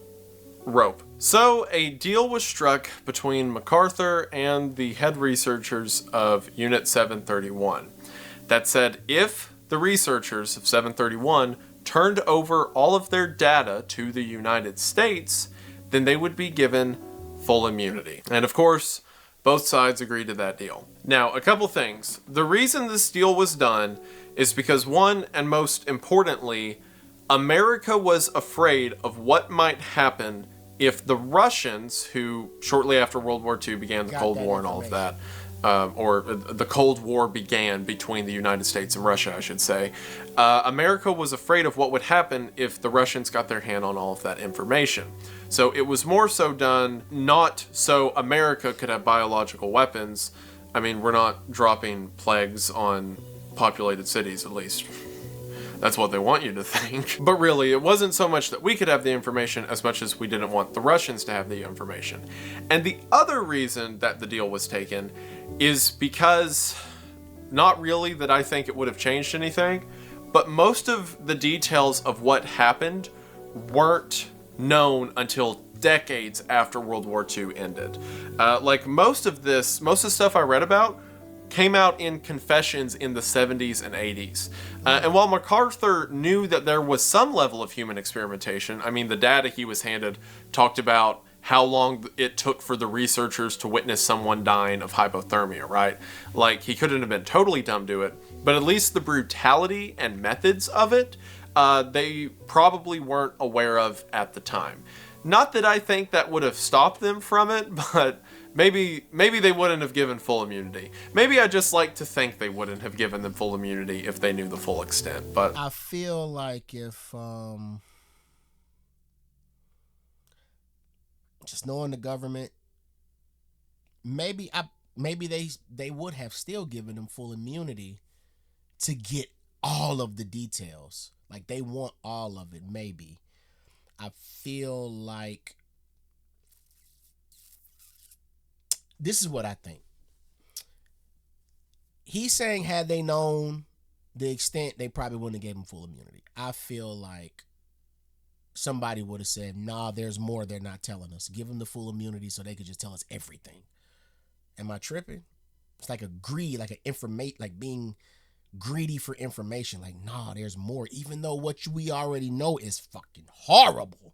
rope. So a deal was struck between MacArthur and the head researchers of Unit 731 that said if the researchers of 731 turned over all of their data to the United States, then they would be given full immunity. And of course, both sides agreed to that deal. Now, a couple things. The reason this deal was done is because, one, and most importantly, America was afraid of what might happen if the Russians, who shortly after World War II began the Cold War and all of that, or the Cold War began between the United States and Russia, I should say. America was afraid of what would happen if the Russians got their hand on all of that information. So it was more so done not so America could have biological weapons. I mean, we're not dropping plagues on populated cities, at least. That's what they want you to think. But really, it wasn't so much that we could have the information as much as we didn't want the Russians to have the information. And the other reason that the deal was taken is because, not really that I think it would have changed anything, but most of the details of what happened weren't known until decades after World War II ended. Like most of the stuff I read about came out in confessions in the 70s and 80s. And while MacArthur knew that there was some level of human experimentation, I mean, the data he was handed talked about how long it took for the researchers to witness someone dying of hypothermia, right? Like, he couldn't have been totally dumb to it, but at least the brutality and methods of it, they probably weren't aware of at the time. Not that I think that would have stopped them from it, but maybe they wouldn't have given full immunity. Maybe I just like to think they wouldn't have given them full immunity if they knew the full extent. But I feel like if just knowing the government, maybe they would have still given them full immunity to get all of the details. Like, they want all of it, maybe. I feel like this is what I think. He's saying had they known the extent, they probably wouldn't have gave him full immunity. I feel like somebody would have said, nah, there's more they're not telling us. Give them the full immunity so they could just tell us everything. Am I tripping? It's like a greed, like like being greedy for information. Like, nah, there's more. Even though what we already know is fucking horrible.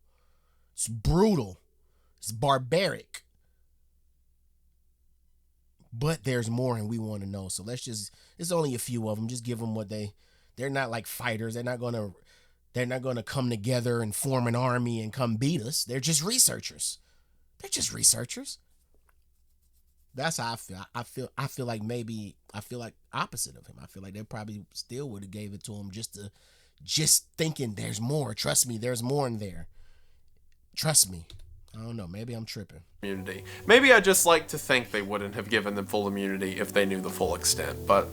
It's brutal. It's barbaric. But there's more and we want to know. So it's only a few of them. Just give them what they're not like fighters. They're not going to come together and form an army and come beat us. They're just researchers. That's how I feel. I feel like opposite of him. I feel like they probably still would have gave it to him just thinking there's more. Trust me, there's more in there. Trust me. I don't know. Maybe I'm tripping. Immunity. Maybe I just like to think they wouldn't have given them full immunity if they knew the full extent, but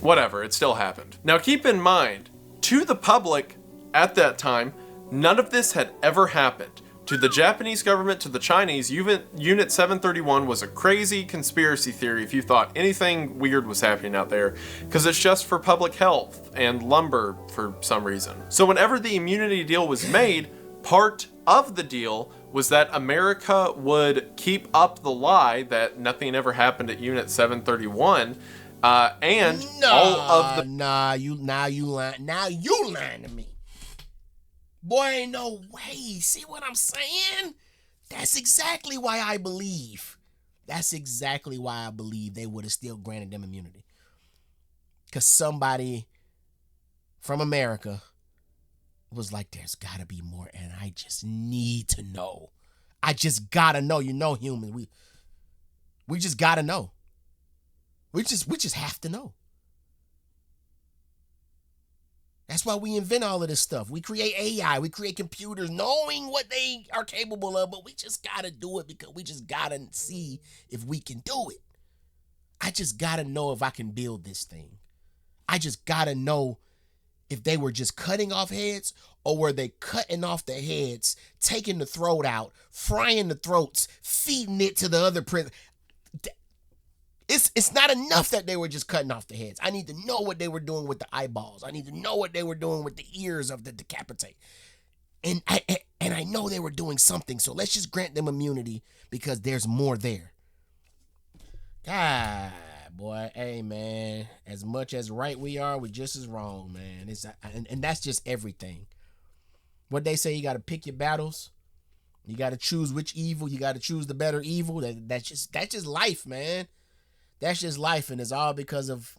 whatever, it still happened. Now keep in mind, to the public at that time, none of this had ever happened. To the Japanese government, to the Chinese, Unit 731 was a crazy conspiracy theory if you thought anything weird was happening out there, because it's just for public health and lumber for some reason. So whenever the immunity deal was made, part of the deal was that America would keep up the lie that nothing ever happened at Unit 731, and all of the... you lying to me. Boy, ain't no way. See what I'm saying? That's exactly why I believe. That's exactly why I believe they would have still granted them immunity. Because somebody from America was like, there's got to be more, and I just need to know. I just got to know. You know, humans, we just got to know. We just have to know. That's why we invent all of this stuff. We create AI, we create computers knowing what they are capable of, but we just gotta do it because we just gotta see if we can do it. I just gotta know if I can build this thing. I just gotta know if they were just cutting off heads or were they cutting off the heads, taking the throat out, frying the throats, feeding it to the other prison. It's not enough that they were just cutting off the heads. I need to know what they were doing with the eyeballs. I need to know what they were doing with the ears of the decapitate. And I know they were doing something, so let's just grant them immunity because there's more there. God, boy, hey, man, as much as right we are, we're just as wrong, man. And that's just everything. What they say, you got to pick your battles. You got to choose which evil. You got to choose the better evil. That's just life, man. That's just life, and it's all because of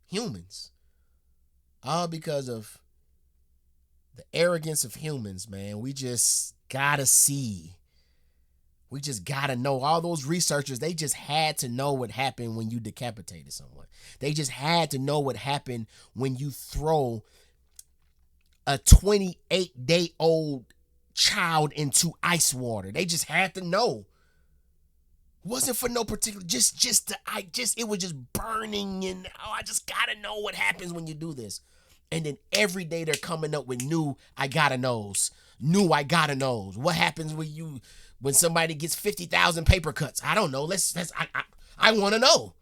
humans. All because of the arrogance of humans, man. We just gotta see. We just gotta know. All those researchers, they just had to know what happened when you decapitated someone. They just had to know what happened when you throw a 28-day-old child into ice water. They just had to know. Wasn't for no particular, it was just burning, and I just gotta know what happens when you do this. And then every day they're coming up with new I gotta knows. What happens when somebody gets 50,000 paper cuts? I don't know. I want to know.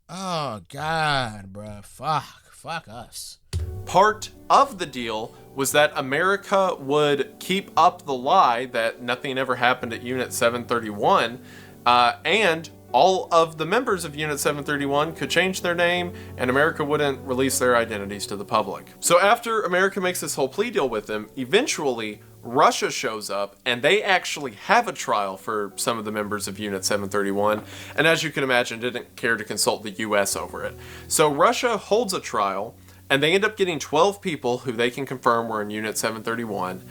Oh God, bro, fuck us. Part of the deal was that America would keep up the lie that nothing ever happened at Unit 731, and all of the members of Unit 731 could change their name, and America wouldn't release their identities to the public. So after America makes this whole plea deal with them, eventually Russia shows up, and they actually have a trial for some of the members of Unit 731, and as you can imagine, didn't care to consult the US over it. So Russia holds a trial, and they end up getting 12 people who they can confirm were in Unit 731.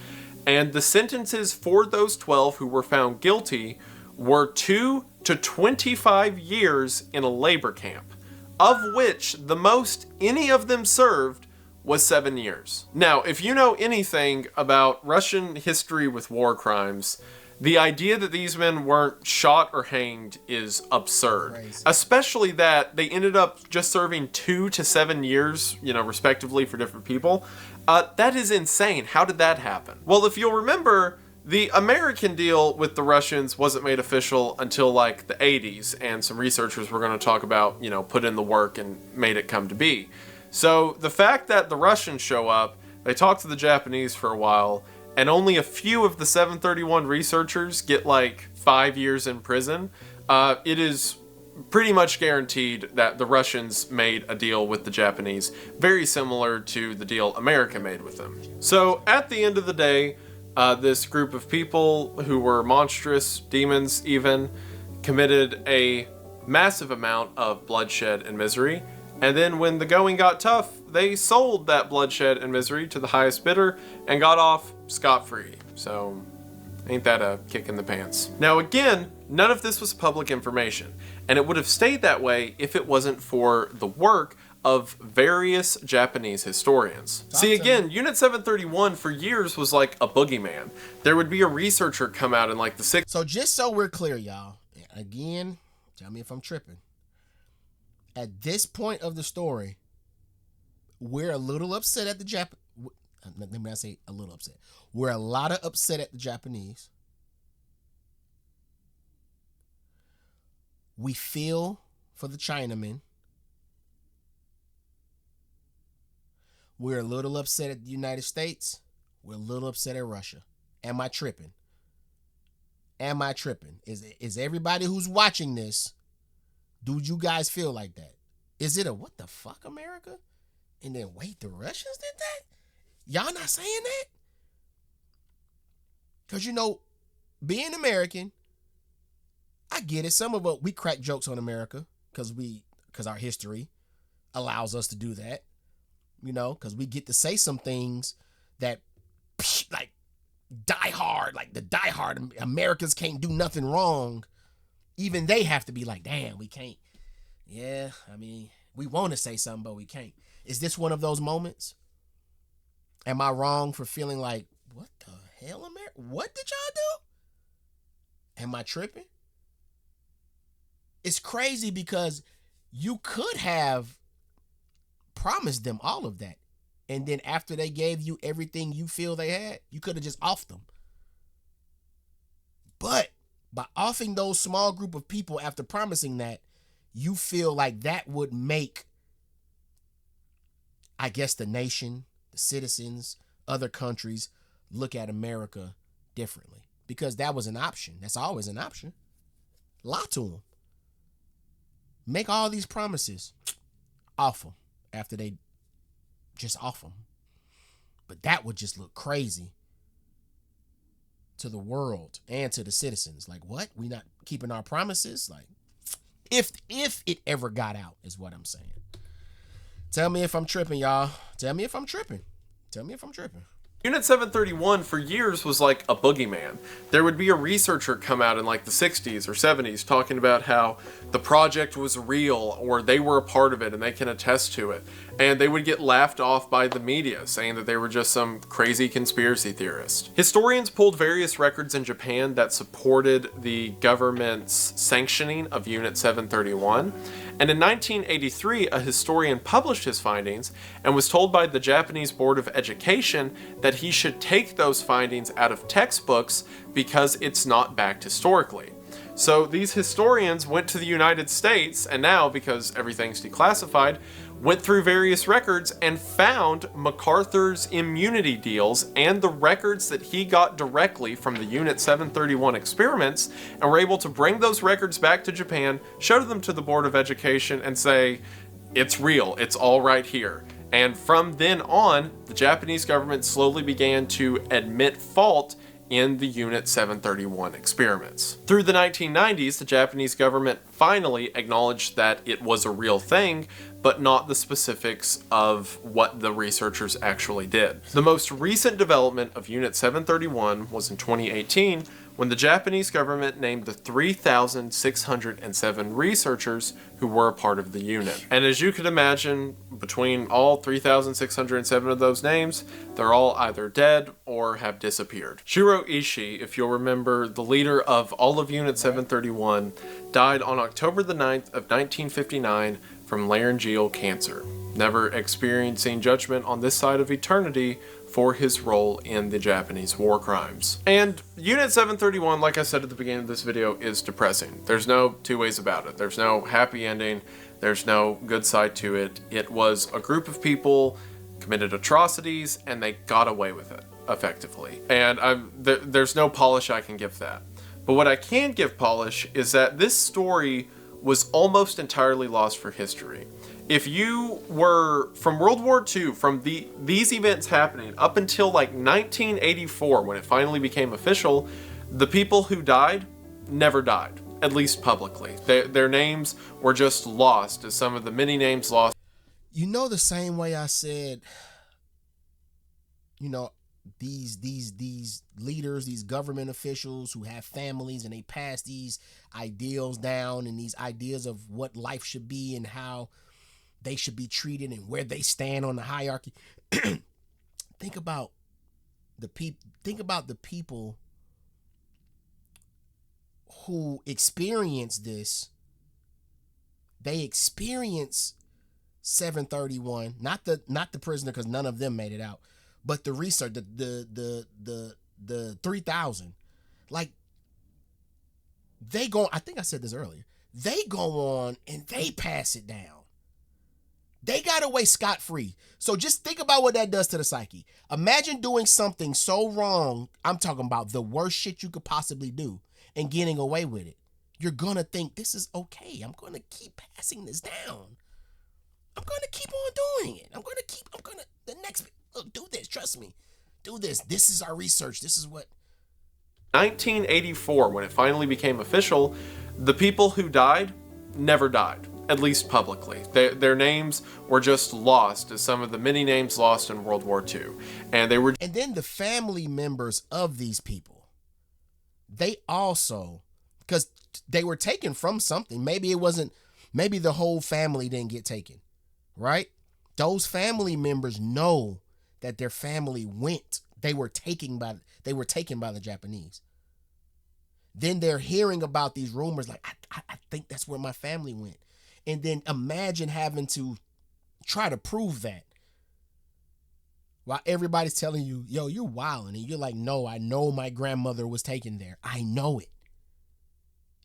And the sentences for those 12 who were found guilty were 2 to 25 years in a labor camp, of which the most any of them served was 7 years. Now, if you know anything about Russian history with war crimes, the idea that these men weren't shot or hanged is absurd. Crazy. Especially that they ended up just serving 2 to 7 years, respectively for different people. That is insane. How did that happen? Well, if you'll remember, the American deal with the Russians wasn't made official until like the 80s, and some researchers were going to talk about, put in the work and made it come to be. So the fact that the Russians show up, they talk to the Japanese for a while, and only a few of the 731 researchers get like 5 years in prison, it is pretty much guaranteed that the Russians made a deal with the Japanese, very similar to the deal America made with them. So at the end of the day, this group of people who were monstrous, demons even, committed a massive amount of bloodshed and misery. And then when the going got tough, they sold that bloodshed and misery to the highest bidder and got off scot-free. So, ain't that a kick in the pants? Now again, none of this was public information, and it would have stayed that way if it wasn't for the work of various Japanese historians. See, again, Unit 731 for years was like a boogeyman. There would be a researcher come out in like the 60s. So just so we're clear, y'all, again, tell me if I'm tripping. At this point of the story, we're a little upset at the let me not say a little upset. We're a lot of upset at the Japanese. We feel for the Chinamen. We're a little upset at the United States. We're a little upset at Russia. Am I tripping? Am I tripping? Is everybody who's watching this, do you guys feel like that? Is it a what the fuck, America? And then wait, the Russians did that? Y'all not saying that? Because, being American, I get it. Some of us, we crack jokes on America because our history allows us to do that. Because we get to say some things that, like, die hard, like the die hard Americans can't do nothing wrong. Even they have to be like, damn, we can't. Yeah, I mean, we want to say something, but we can't. Is this one of those moments? Am I wrong for feeling like, what the hell, America? What did y'all do? Am I tripping? It's crazy because you could have promised them all of that. And then after they gave you everything you feel they had, you could have just offed them. But by offing those small group of people after promising that, you feel like that would make, I guess, the nation, the citizens, other countries look at America differently. Because that was an option. That's always an option. Lie to them. Make all these promises. Off them after they just off them. But that would just look crazy to the world and to the citizens. Like, what? We not keeping our promises? Like, if it ever got out, is what I'm saying. Tell me if I'm tripping, y'all. Tell me if I'm tripping. Tell me if I'm tripping. Unit 731 for years was like a boogeyman. There would be a researcher come out in like the 60s or 70s talking about how the project was real or they were a part of it and they can attest to it. And they would get laughed off by the media, saying that they were just some crazy conspiracy theorist. Historians pulled various records in Japan that supported the government's sanctioning of Unit 731. And in 1983, a historian published his findings and was told by the Japanese Board of Education that he should take those findings out of textbooks because it's not backed historically. So these historians went to the United States, and now, because everything's declassified, went through various records and found MacArthur's immunity deals and the records that he got directly from the Unit 731 experiments, and were able to bring those records back to Japan, show them to the Board of Education, and say, it's real, it's all right here. And from then on, the Japanese government slowly began to admit fault in the Unit 731 experiments. Through the 1990s, the Japanese government finally acknowledged that it was a real thing, but not the specifics of what the researchers actually did. The most recent development of Unit 731 was in 2018, when the Japanese government named the 3,607 researchers who were a part of the unit. And as you can imagine, between all 3,607 of those names, they're all either dead or have disappeared. Shiro Ishii, if you'll remember, the leader of all of Unit 731, died on October the 9th of 1959 from laryngeal cancer, never experiencing judgment on this side of eternity for his role in the Japanese war crimes. And Unit 731, like I said at the beginning of this video, is depressing. There's no two ways about it. There's no happy ending. There's no good side to it. It was a group of people committed atrocities and they got away with it, effectively. And there's no polish I can give that. But what I can give polish is that this story was almost entirely lost for history. If you were from World War II, from these events happening up until like 1984, when it finally became official, the people who died never died, at least publicly. Their names were just lost, as some of the many names lost. You know, the same way I said, these leaders, these government officials who have families and they pass these ideals down and these ideas of what life should be and how they should be treated and where they stand on the hierarchy. Think about the people who experience this. They experience 731, not the prisoner, because none of them made it out, But the research, the 3,000, like they go. I think I said this earlier. They go on and they pass it down. They got away scot-free. So just think about what that does to the psyche. Imagine doing something so wrong. I'm talking about the worst shit you could possibly do and getting away with it. You're going to think this is okay. I'm going to keep passing this down. I'm going to keep on doing it. The next, look, do this. Trust me. Do this. This is our research. This is what. 1984, when it finally became official, the people who died never died. At least publicly. Their names were just lost as some of the many names lost in World War II. And then the family members of these people, they also, because they were taken from something. Maybe the whole family didn't get taken, right? Those family members know that their family went. They were taken by the Japanese. Then they're hearing about these rumors like, I think that's where my family went. And then imagine having to try to prove that while everybody's telling you, yo, you're wilding. And you're like, no, I know my grandmother was taken there. I know it.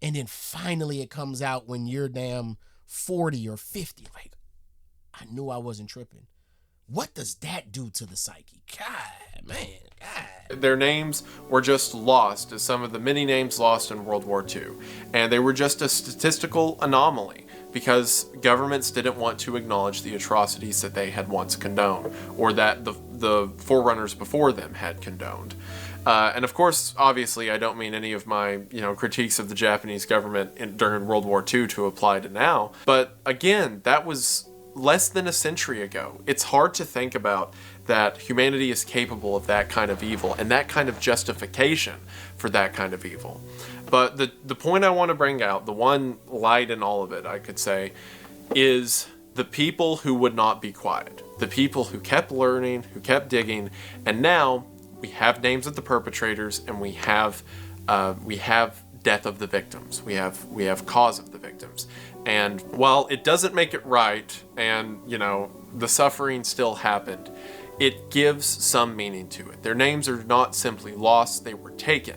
And then finally it comes out when you're damn 40 or 50. Like, I knew I wasn't tripping. What does that do to the psyche? God, man, God. Their names were just lost as some of the many names lost in World War II. And they were just a statistical anomaly, because governments didn't want to acknowledge the atrocities that they had once condoned, or that the forerunners before them had condoned. And of course, obviously, I don't mean any of my critiques of the Japanese government during World War II to apply to now. But again, that was less than a century ago. It's hard to think about that humanity is capable of that kind of evil and that kind of justification for that kind of evil. But the point I want to bring out, the one light in all of it, I could say, is the people who would not be quiet. The people who kept learning, who kept digging, and now we have names of the perpetrators, and we have death of the victims. We have cause of the victims. And while it doesn't make it right, and the suffering still happened, it gives some meaning to it. Their names are not simply lost, they were taken.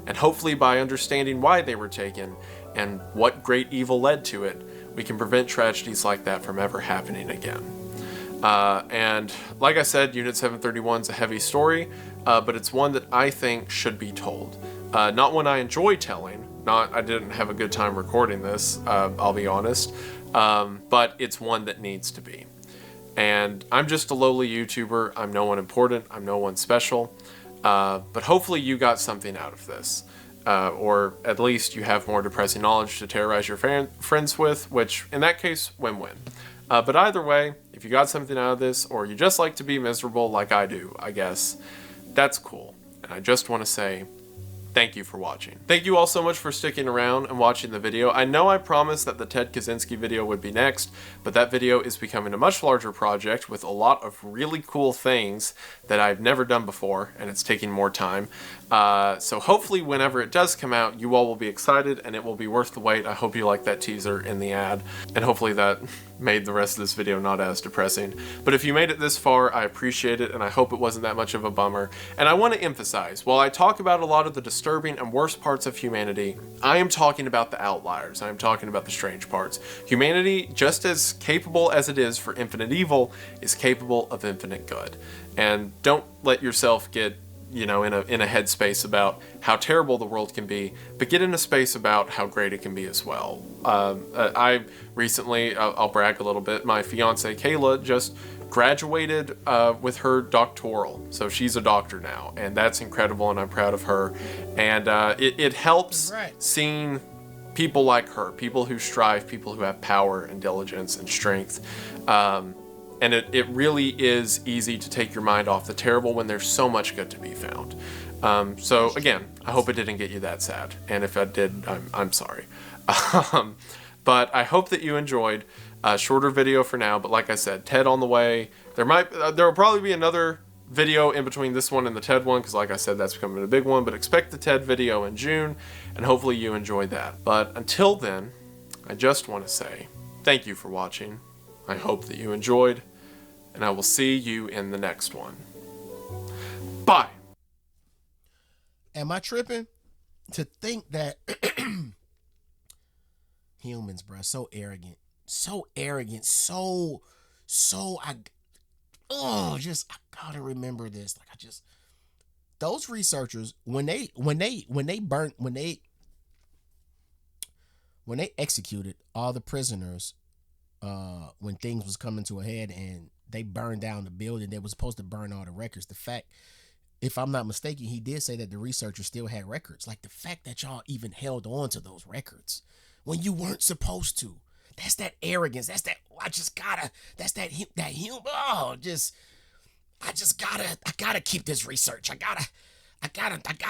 And hopefully by understanding why they were taken and what great evil led to it, we can prevent tragedies like that from ever happening again. And like I said, Unit 731 is a heavy story, but it's one that I think should be told. Not one I enjoy telling. I didn't have a good time recording this, I'll be honest. But it's one that needs to be. And I'm just a lowly YouTuber. I'm no one important. I'm no one special. But hopefully you got something out of this. Or at least you have more depressing knowledge to terrorize your friends with, which in that case, win-win. But either way, if you got something out of this, or you just like to be miserable like I do, I guess, that's cool. And I just want to say, thank you for watching. Thank you all so much for sticking around and watching the video. I know I promised that the Ted Kaczynski video would be next, but that video is becoming a much larger project with a lot of really cool things that I've never done before, and it's taking more time. So hopefully whenever it does come out, you all will be excited and it will be worth the wait. I hope you like that teaser in the ad, and hopefully that made the rest of this video not as depressing. But if you made it this far, I appreciate it, and I hope it wasn't that much of a bummer. And I want to emphasize, while I talk about a lot of the disturbing and worst parts of humanity, I am talking about the outliers. I am talking about the strange parts. Humanity, just as capable as it is for infinite evil, is capable of infinite good. And don't let yourself get in a headspace about how terrible the world can be, but get in a space about how great it can be as well. I recently, I'll brag a little bit, my fiance Kayla just graduated with her doctoral. So she's a doctor now, and that's incredible, and I'm proud of her. And it helps seeing people like her, people who strive, people who have power and diligence and strength. And it really is easy to take your mind off the terrible when there's so much good to be found. So again, I hope it didn't get you that sad. And if I did, I'm sorry. But I hope that you enjoyed. A shorter video for now, but like I said, Ted on the way. There will probably be another video in between this one and the Ted one, because like I said, that's becoming a big one, but expect the Ted video in June, and hopefully you enjoyed that. But until then, I just want to say thank you for watching. I hope that you enjoyed, and I will see you in the next one. Bye. Am I tripping to think that humans, bro, so arrogant, so arrogant, I gotta remember this. Like, those researchers, when they executed all the prisoners, when things was coming to a head and they burned down the building, they was supposed to burn all the records. The fact, if I'm not mistaken, he did say that the researchers still had records. Like, the fact that y'all even held on to those records when you weren't supposed to. That's that arrogance. That's that, that's that human. Oh, I gotta keep this research. I gotta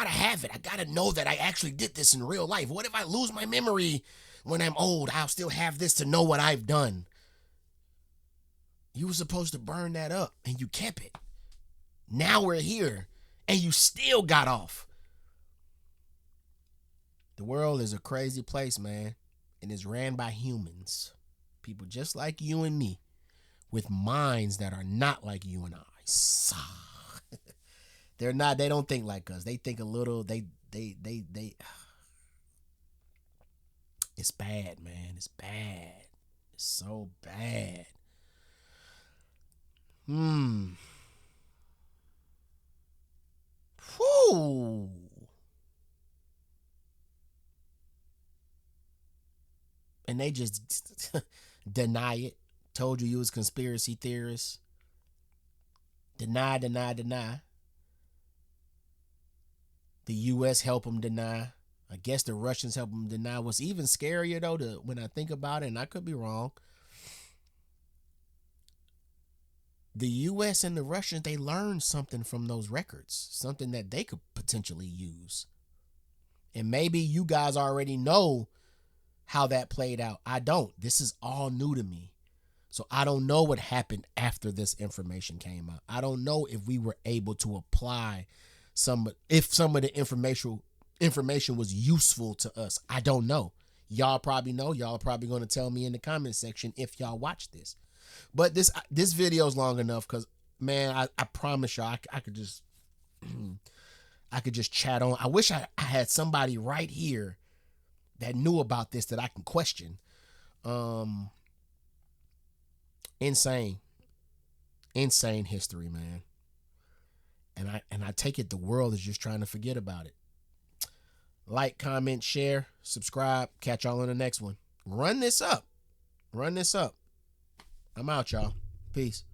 have it. I gotta know that I actually did this in real life. What if I lose my memory when I'm old? I'll still have this to know what I've done. You were supposed to burn that up and you kept it. Now we're here and you still got off. The world is a crazy place, man, and it's ran by humans. People just like you and me with minds that are not like you and I. They're not, they don't think like us. They think a little, it's bad, man. It's bad. It's so bad. Whew. And they just deny it. Told you was conspiracy theorists. Deny. The U.S. help them deny. I guess the Russians help them deny. What's even scarier, though, when I think about it, and I could be wrong, the U.S. and the Russians, they learned something from those records, something that they could potentially use. And maybe you guys already know how that played out. I don't. This is all new to me. So I don't know what happened after this information came out. I don't know if we were able to apply if some of the information was useful to us. I don't know. Y'all probably know. Y'all are probably going to tell me in the comment section if y'all watch this. But this video is long enough because, man, I promise y'all I could just chat on. I wish I had somebody right here that knew about this that I can question. Insane history, man. And I take it the world is just trying to forget about it. Like, comment, share, subscribe. Catch y'all on the next one. Run this up. I'm out, y'all. Peace.